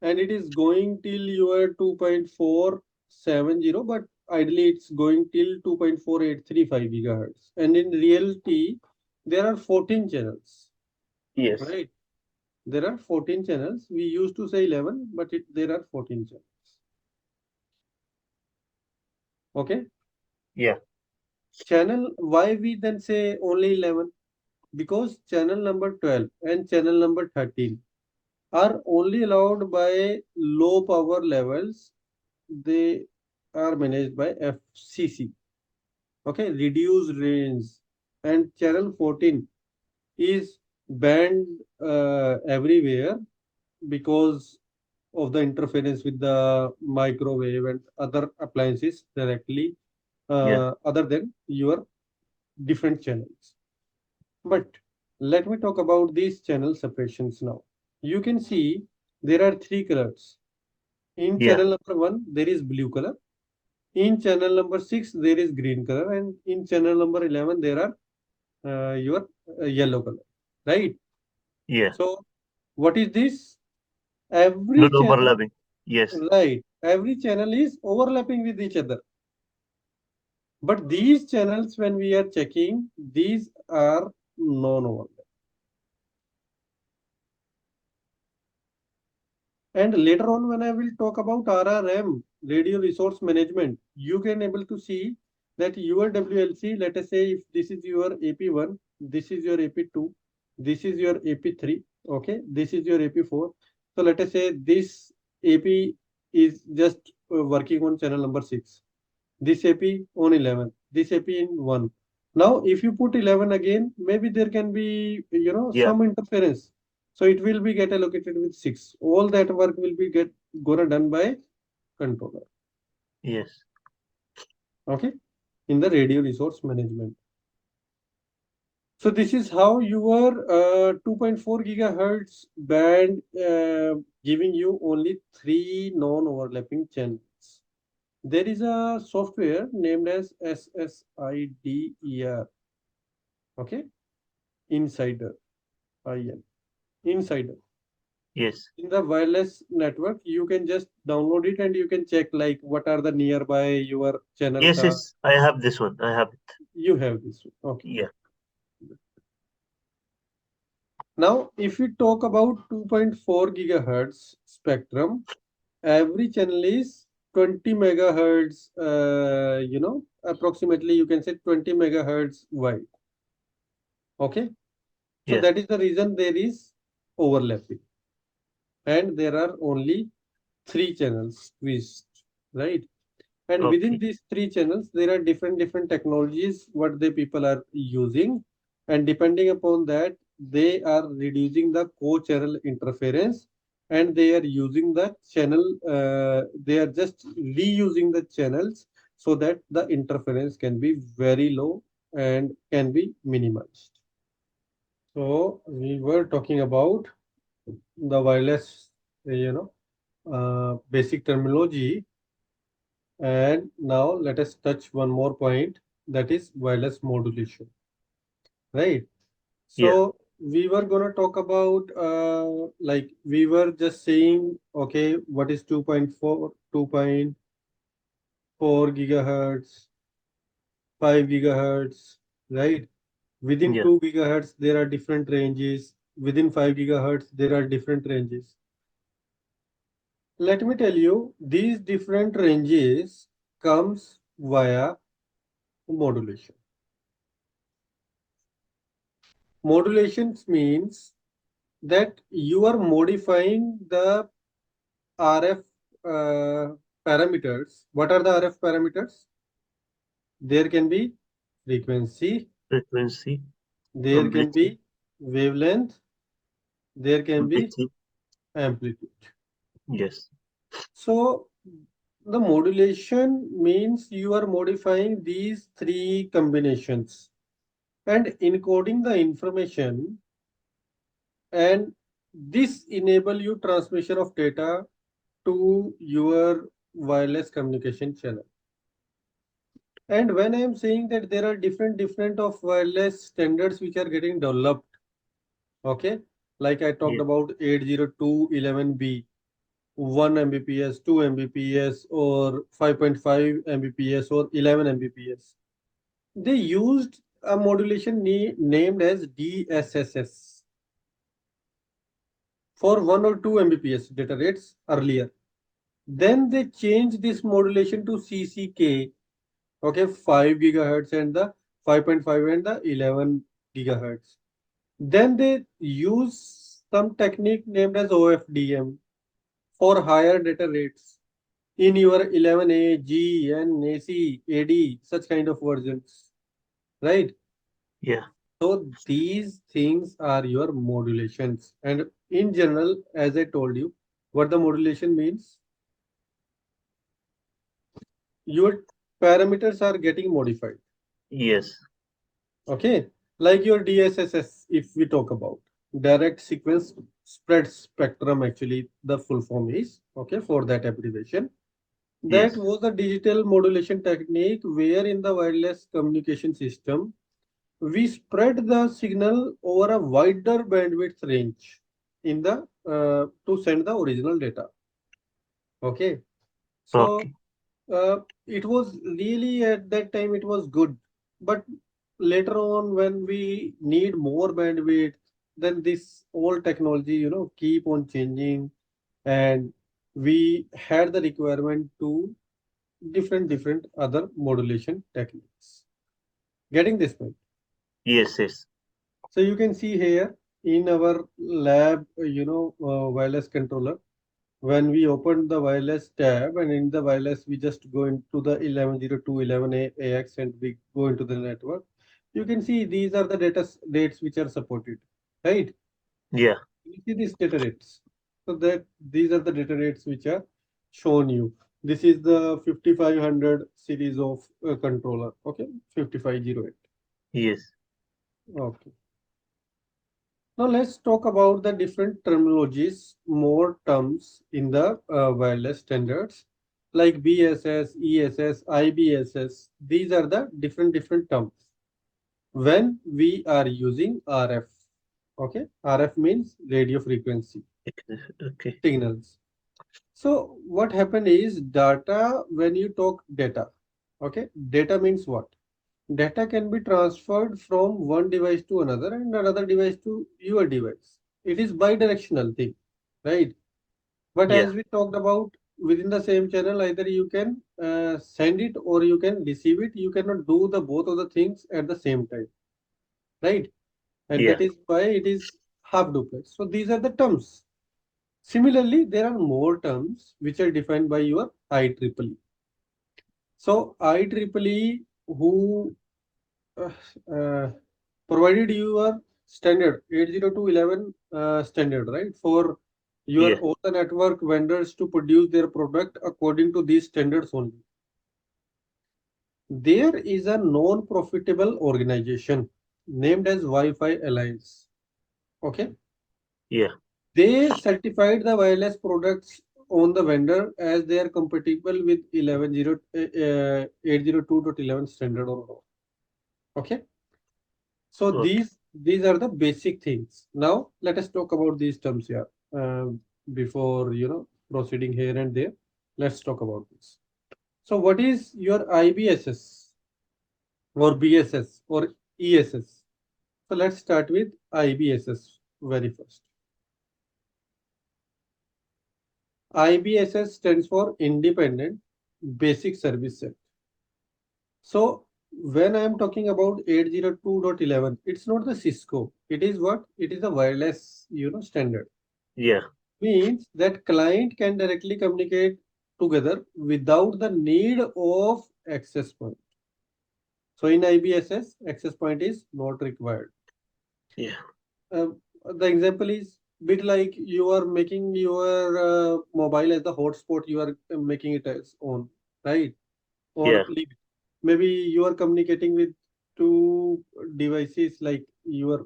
and it is going till your 2.470, but ideally it's going till 2.4835 gigahertz. And in reality, there are 14 channels, Yes. right? There are 14 channels. We used to say 11, but there are 14 channels. Okay. Yeah. Channel, why we then say only 11? Because channel number 12 and channel number 13 are only allowed by low power levels. They are managed by FCC. Okay, reduced range. And channel 14 is banned everywhere because of the interference with the microwave and other appliances directly, Yeah. other than your different channels. But let me talk about these channel separations now. You can see there are three colors. In Yeah. channel number 1, there is blue color. In channel number 6, there is green color. And in channel number 11, there are your yellow color. Right? Yeah. So, what is this? Not Every channel, overlapping. Yes. right? Every channel is overlapping with each other. But these channels, when we are checking, these are non-overlapping. And later on, when I will talk about RRM, radio resource management, you can able to see that your WLC, let us say if this is your AP1, this is your AP2, this is your AP3, okay, this is your AP4. So let us say this AP is just working on channel number 6, this AP on 11, this AP in 1. Now, if you put 11 again, maybe there can be, Yeah. some interference. So it will be get allocated with 6. All that work will be get gonna done by controller. Yes. Okay. In the radio resource management. So this is how your 2.4 gigahertz band giving you only three non-overlapping channels. There is a software named as SSIDER. Okay, Insider, IN, Insider. Yes. In the wireless network, you can just download it and you can check like what are the nearby your channels Yes, are. yes. I have this one. I have it. You have this one. Okay. Yeah. Now, if we talk about 2.4 gigahertz spectrum, every channel is 20 megahertz, approximately you can say 20 megahertz wide. Okay. So Yeah. that is the reason there is overlapping. And there are only three channels squeezed, right? And within Okay. these three channels, there are different technologies what the people are using, and depending upon that, they are reducing the co-channel interference, and they are using the channel. They are just reusing the channels so that the interference can be very low and can be minimized. So we were talking about the wireless, basic terminology. And now let us touch one more point, that is wireless modulation, right? Yeah. So we were gonna talk about like we were just saying, okay, what is 2.4 gigahertz, 5 gigahertz, right? Within Yeah. 2 gigahertz, there are different ranges. Within 5 gigahertz, there are different ranges. Let me tell you, these different ranges comes via modulation. Modulations means that you are modifying the RF parameters. What are the RF parameters? There can be frequency, Frequency, there can amplitude, be wavelength, there can be amplitude. amplitude. Yes. So the modulation means you are modifying these three combinations and encoding the information, and this enable you transmission of data to your wireless communication channel. And when I am saying that there are different of wireless standards which are getting developed, okay, like I talked Yeah. about 802.11b, 1 Mbps, 2 Mbps, or 5.5 Mbps, or 11 Mbps. They used a modulation named as DSSS for 1 or 2 Mbps data rates earlier. Then they changed this modulation to CCK, okay, 5 gigahertz and the 5.5 and the 11 gigahertz. Then they use some technique named as OFDM for higher data rates in your 11A, G, N, AC, AD, such kind of versions, right? Yeah. So these things are your modulations. And in general, as I told you, what the modulation means, your parameters are getting modified. Yes. Okay, like your DSSS, if we talk about direct sequence spread spectrum, actually the full form is, okay, for that abbreviation. That Yes. was the digital modulation technique where in the wireless communication system, we spread the signal over a wider bandwidth range in the to send the original data. Okay, so Okay. it was really at that time it was good, but later on when we need more bandwidth, then this whole technology, keep on changing, and we had the requirement to different other modulation techniques. Getting this point? Yes. Yes. So you can see here in our lab, wireless controller, when we open the wireless tab, and in the wireless we just go into the 1102.11a AX and we go into the network. You can see these are the dates which are supported, right? Yeah. You see these data rates. So that these are the data rates which are shown you. This is the 5500 series of controller, okay, 5508. Yes. Okay. Now let's talk about the different terminologies, more terms in the wireless standards like BSS, ESS, IBSS. These are the different terms when we are using RF. Okay, RF means radio frequency Okay. signals. So what happened is data, when you talk data, okay, data means what? Data can be transferred from one device to another and another device to your device. It is bidirectional thing, right? But Yeah. as we talked about within the same channel, either you can send it or you can receive it. You cannot do the both of the things at the same time, right? And Yeah. that is why it is half duplex. So these are the terms. Similarly, there are more terms which are defined by your IEEE. So IEEE, who uh, uh, provided your standard 802.11 standard, right, for your Yeah. all the network vendors to produce their product according to these standards only. There is a non-profitable organization named as Wi-Fi Alliance. Okay, Yeah. they certified the wireless products on the vendor as they are compatible with 802.11 standard or not. Okay. So Okay. these are the basic things. Now let us talk about these terms here. Before proceeding here and there, let's talk about this. So what is your IBSS or BSS or ESS? So let's start with IBSS very first. IBSS stands for Independent Basic Service Set. So when I am talking about 802.11, it's not the Cisco. It is what? It is a wireless, standard. Yeah. Means that client can directly communicate together without the need of access point. So in IBSS, access point is not required. Yeah. Uh, the example is bit like you are making your mobile as the hotspot. You are making it as on, right? Or Yeah. maybe you are communicating with two devices like your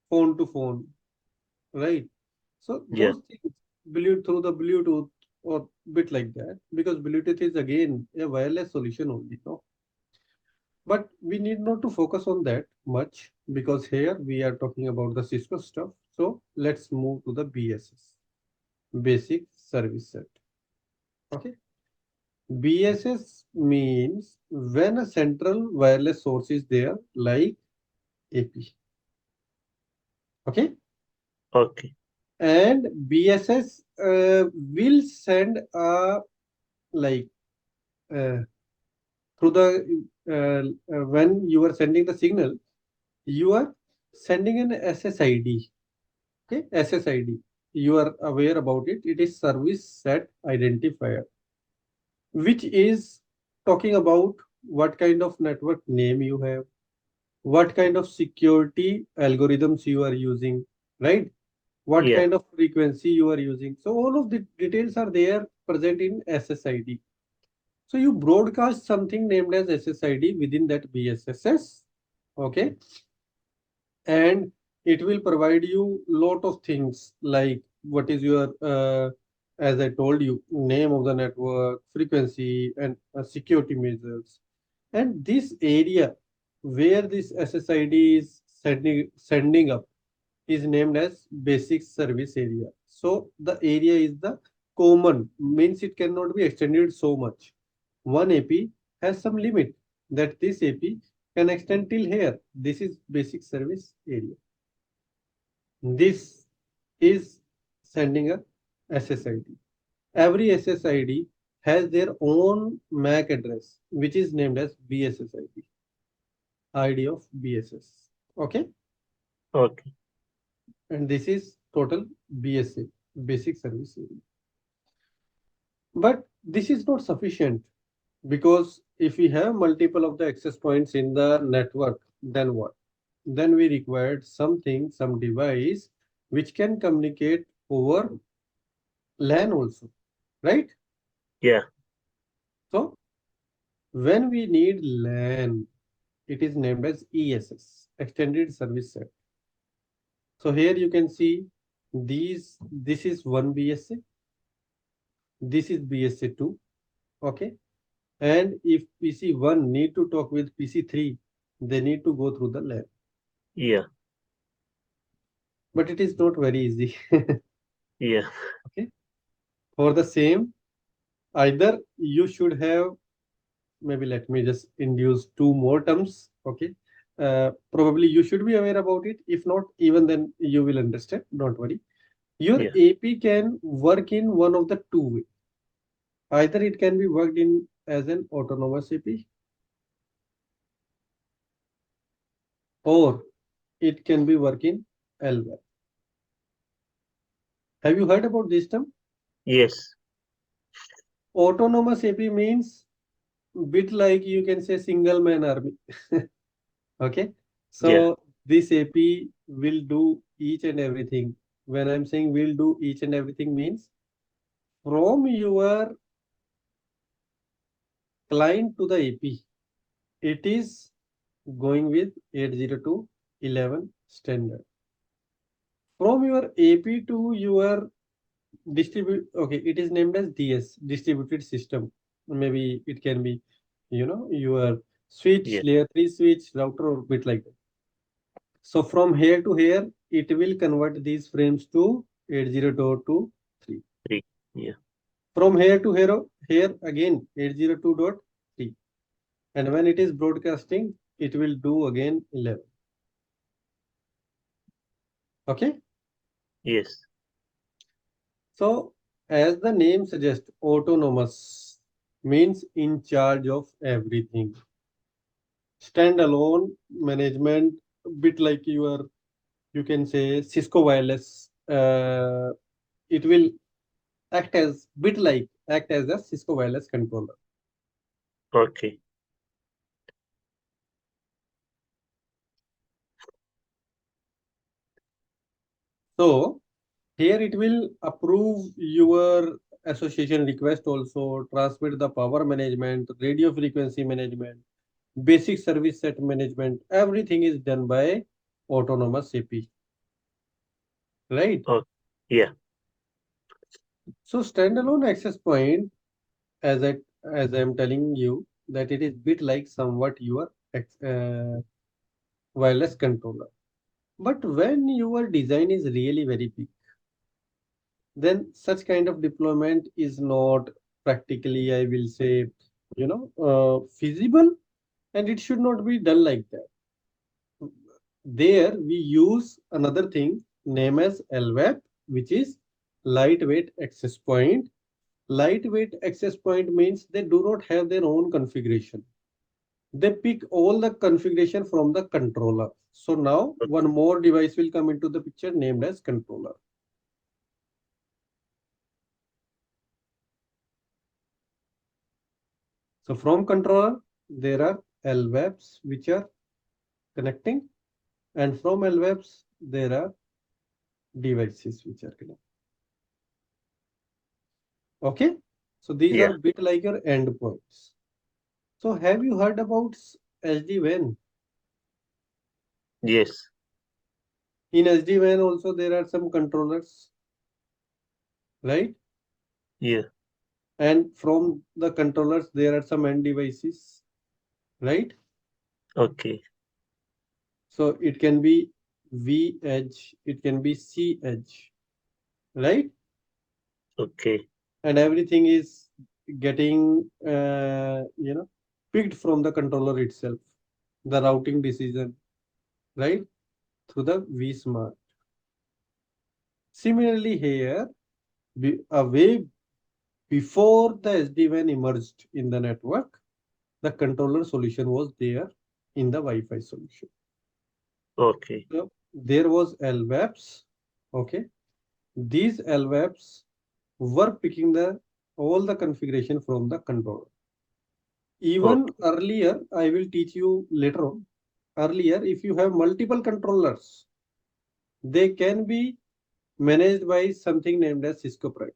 phone to phone, right? So Yeah. those things Bluetooth through the Bluetooth or bit like that, because Bluetooth is again a wireless solution only, no? But we need not to focus on that much because here we are talking about the Cisco stuff. So let's move to the BSS, basic service set. Okay. BSS means when a central wireless source is there, like AP. Okay. Okay. And BSS will send a like uh, through the when you are sending the signal, you are sending an SSID. Okay, SSID. You are aware about it. It is service set identifier, which is talking about what kind of network name you have, what kind of security algorithms you are using, right? What Yeah. kind of frequency you are using. So all of the details are there present in SSID. So you broadcast something named as SSID within that BSSS, okay, and it will provide you lot of things like what is your, as I told you, name of the network, frequency, and security measures. And this area where this SSID is sending up is named as basic service area. So the area is the common, means it cannot be extended so much. One AP has some limit that this AP can extend till here. This is basic service area. This is sending a SSID. Every SSID has their own MAC address, which is named as BSSID, ID of BSS. Okay, Okay. and this is total BSA, basic service area. But this is not sufficient because if we have multiple of the access points in the network, then what? Then we required something, some device which can communicate over LAN also, right? Yeah. So when we need LAN, it is named as ESS, Extended Service Set. So here you can see this is one BSA, this is BSA2, okay? And if PC1 need to talk with PC3, they need to go through the LAN. Yeah. But it is not very easy. Yeah. Okay. For the same, either you should have, maybe let me just induce two more terms. Okay. Probably you should be aware about it. If not, even then you will understand. Don't worry. Your Yeah. AP can work in one of the two ways. Either it can be worked in as an autonomous AP, or it can be working LWAN. Have you heard about this term? Yes. Autonomous AP means bit like you can say single man army. Okay. Yeah. So this AP will do each and everything. When I'm saying will do each and everything means from your client to the AP, it is going with 802.11 standard. From your AP to your okay, it is named as DS, distributed system. Maybe it can be, your switch, Yeah. layer 3 switch, router, or bit like that. So from here to here, it will convert these frames to 80.23. 3. Yeah. From here to here again 802.3. And when it is broadcasting, it will do again 11. Okay. Yes. So as the name suggests, autonomous means in charge of everything. Standalone management, bit like you can say Cisco wireless. It will act as a Cisco wireless controller. Okay. So here it will approve your association request, also transmit the power management, radio frequency management, basic service set management. Everything is done by autonomous AP, right? Oh, yeah. So standalone access point, as I as I'm telling you, that it is bit like somewhat your wireless controller. But when your design is really very big, then such kind of deployment is not practically, I will say, feasible, and it should not be done like that. There we use another thing named as LWAP, which is lightweight access point. Lightweight access point means they do not have their own configuration. They pick all the configuration from the controller. So now one more device will come into the picture named as controller. So from controller, there are LWAPs which are connecting, and from LWAPs, there are devices which are connecting. Okay, so these Yeah. are bit like your endpoints. So have you heard about SD-WAN? Yes. In SD-WAN also there are some controllers, right? Yeah. And from the controllers there are some end devices, right? Okay. So it can be V edge, it can be C edge, right? Okay. And everything is getting picked from the controller itself, the routing decision, right, through the vSmart. Similarly here, a way before the SD-WAN emerged in the network, the controller solution was there in the Wi-Fi solution. Okay. So there was LWAPs. Okay, these LWAPs were picking the all the configuration from the controller. Even Okay. earlier, I will teach you later on. Earlier, if you have multiple controllers, they can be managed by something named as Cisco Prime.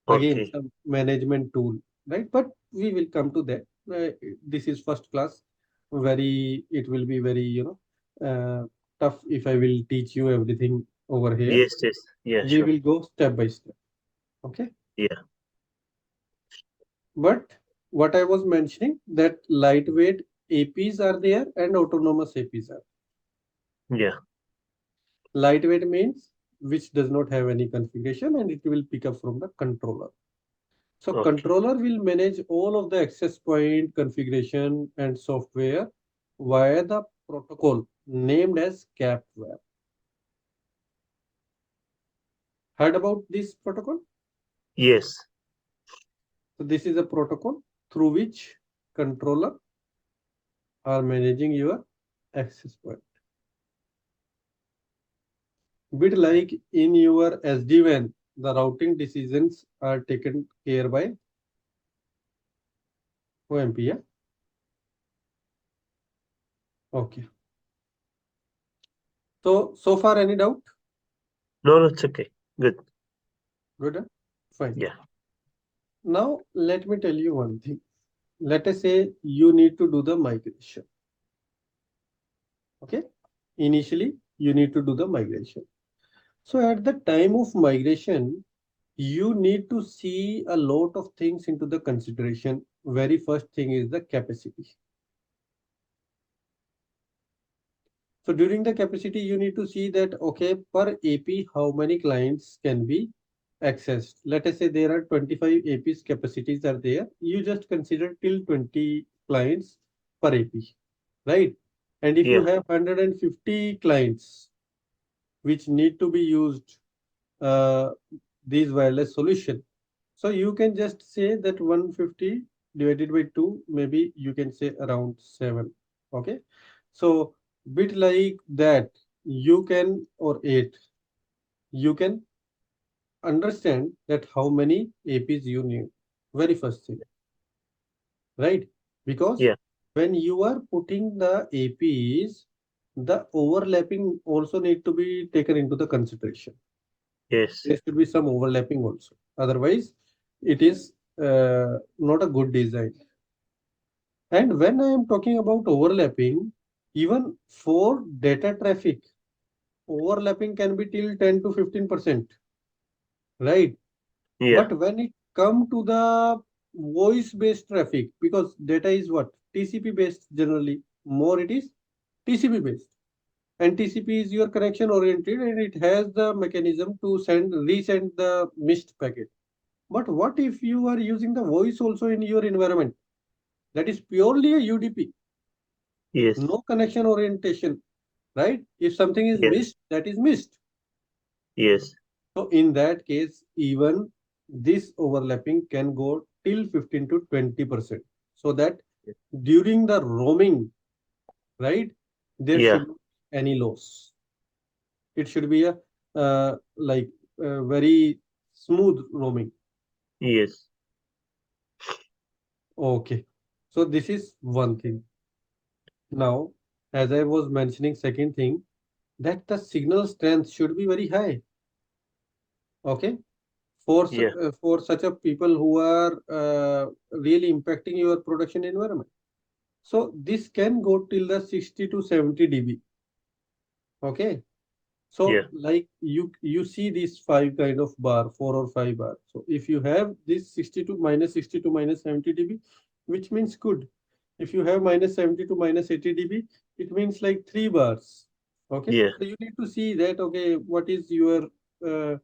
Again, Okay. some management tool, right? But we will come to that. uh, this is first class. Very, it will be very, tough if I will teach you everything over here. Yes, yes. Yeah, We sure. will go step by step. Okay. Yeah, But what I was mentioning that lightweight APs are there and autonomous APs are. yeah. Lightweight means which does not have any configuration and it will pick up from the controller. So Okay. controller will manage all of the access point configuration and software via the protocol named as CAPWAP. Heard about this protocol? Yes. So this is a protocol through which controller are managing your access point. Bit like in your SD-WAN, the routing decisions are taken care by OMP. Yeah? Okay. So far, any doubt? No, no, it's okay. Good. Good. Huh? Fine. Yeah. Now, let me tell you one thing. Let us say you need to do the migration. Okay. Initially, you need to do the migration. So at the time of migration, you need to see a lot of things into the consideration. Very first thing is the capacity. So during the capacity, you need to see that, okay, per AP, how many clients can be accessed. Let us say there are 25 APs capacities are there. You just consider till 20 clients per AP, right? And if you Yeah. have 150 clients which need to be used uh, these wireless solution, so you can just say that 150 divided by 2, maybe you can say around 7. Okay. So bit like that, you can, or 8, you can understand that how many APs you need. Very first thing, right? Because Yeah. when you are putting the APs, the overlapping also need to be taken into the consideration. Yes. There should be some overlapping also. Otherwise, it is not a good design. And when I am talking about overlapping, even for data traffic, overlapping can be till 10 to 15%, right? Yeah. But when it come to the voice-based traffic, because data is what? TCP-based generally, more it is TCP-based. And TCP is your connection oriented and it has the mechanism to resend the missed packet. But what if you are using the voice also in your environment? That is purely a UDP, Yes. no connection orientation, right? If something is Yes. missed, that is missed. Yes. So in that case, even this overlapping can go till 15 to 20%. So that during the roaming, right, there Yeah. should be any loss. It should be a like very smooth roaming. Yes. Okay. So this is one thing. Now, as I was mentioning, second thing, that the signal strength should be very high. Okay. Yeah. For such a people who are really impacting your production environment. So this can go till the 60 to 70 dB. Okay. Yeah. So like you see these five kind of bar, 4 or 5 bar. So if you have this 60 to minus 70 dB, which means good. If you have minus 70 to minus 80 dB, it means like 3 bars. Okay. Yeah. So you need to see that, okay, what is your uh,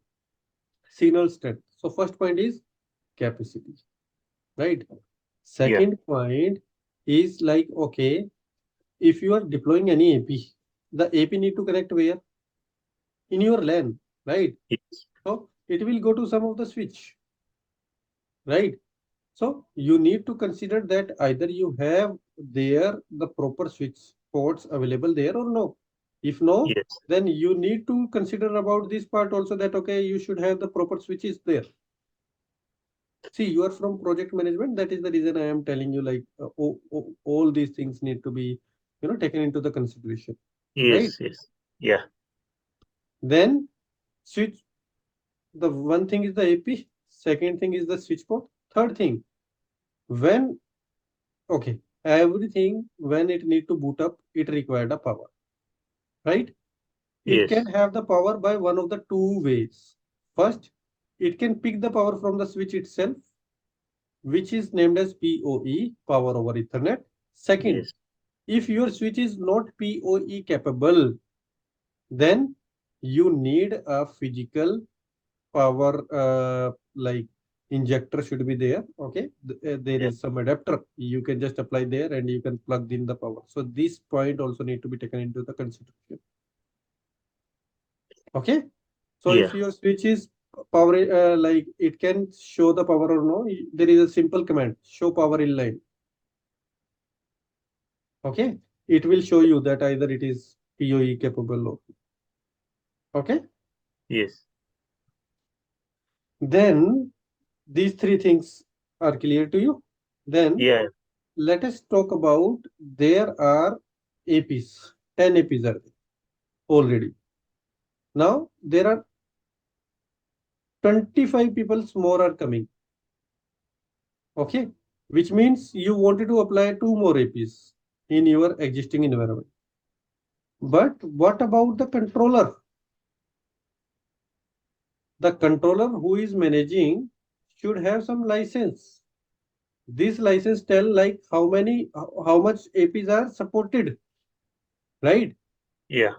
signal strength. So first point is capacity, right? Yeah. Second point is like, okay, if you are deploying any AP, the AP need to connect where? In your LAN, right? Yes. So it will go to some of the switch, right? So you need to consider that either you have there the proper switch ports available there or no. If no, Yes. then you need to consider about this part also that, okay, you should have the proper switches there. See, you are from project management. That is the reason I am telling you like all these things need to be, taken into the consideration, right? Yes. Yes. Yeah. Then switch. The one thing is the AP. Second thing is the switch port. Third thing, when Okay. Everything when it need to boot up, it required a power, right? It Yes. can have the power by one of the two ways. First, it can pick the power from the switch itself, which is named as PoE, power over Ethernet. Second, Yes. if your switch is not PoE capable, then you need a physical power, like injector should be there. Okay, there Yeah. is some adapter you can just apply there and you can plug in the power. So this point also need to be taken into the consideration. Okay, so if Yeah. your switch is power, like it can show the power or no, there is a simple command, show power in line. Okay, it will show you that either it is PoE capable or, okay. Yes. Then these three things are clear to you. Then Yeah. let us talk about, there are APs, 10 APs are there already. Now there are 25 people more are coming. Okay, which means you wanted to apply two more APs in your existing environment. But what about the controller? The controller who is managing should have some license. This license tell like how much APs are supported, right? Yeah.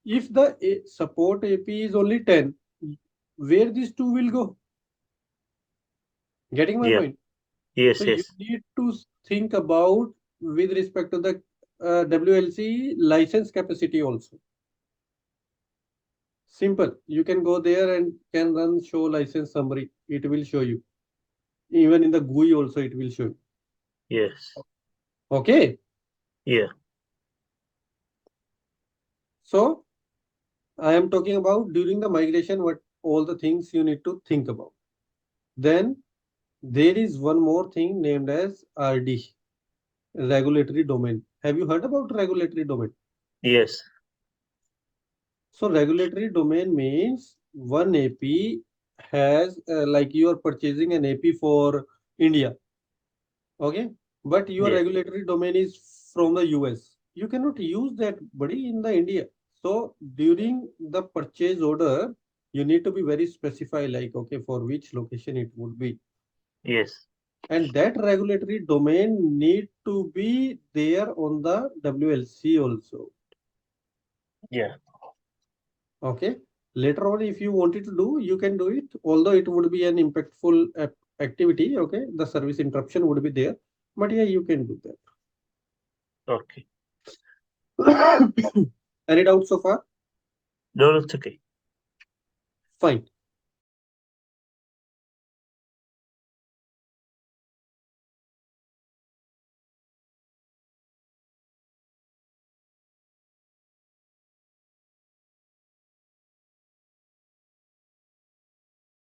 If the support AP is only 10, where these two will go? Getting my Yeah. point? So Yes. you Yes. need to think about with respect to the WLC license capacity also. Simple. You can go there and can run show license summary. It will show you. Even in the GUI also it will show you. Yes. Okay. Yeah. So I am talking about during the migration, what all the things you need to think about. Then there is one more thing named as RD, regulatory domain. Have you heard about regulatory domain? Yes. So regulatory domain means one AP has, like you are purchasing an AP for India, okay? But your Yes. regulatory domain is from the US. You cannot use that buddy in the India. So during the purchase order, you need to be very specified, like okay, for which location it would be. Yes. And that regulatory domain need to be there on the WLC also. Yeah. Okay. Later on, if you wanted to do, you can do it. Although it would be an impactful activity. Okay. The service interruption would be there. But yeah, you can do Okay. that. Any doubts so far? No, it's okay. Fine.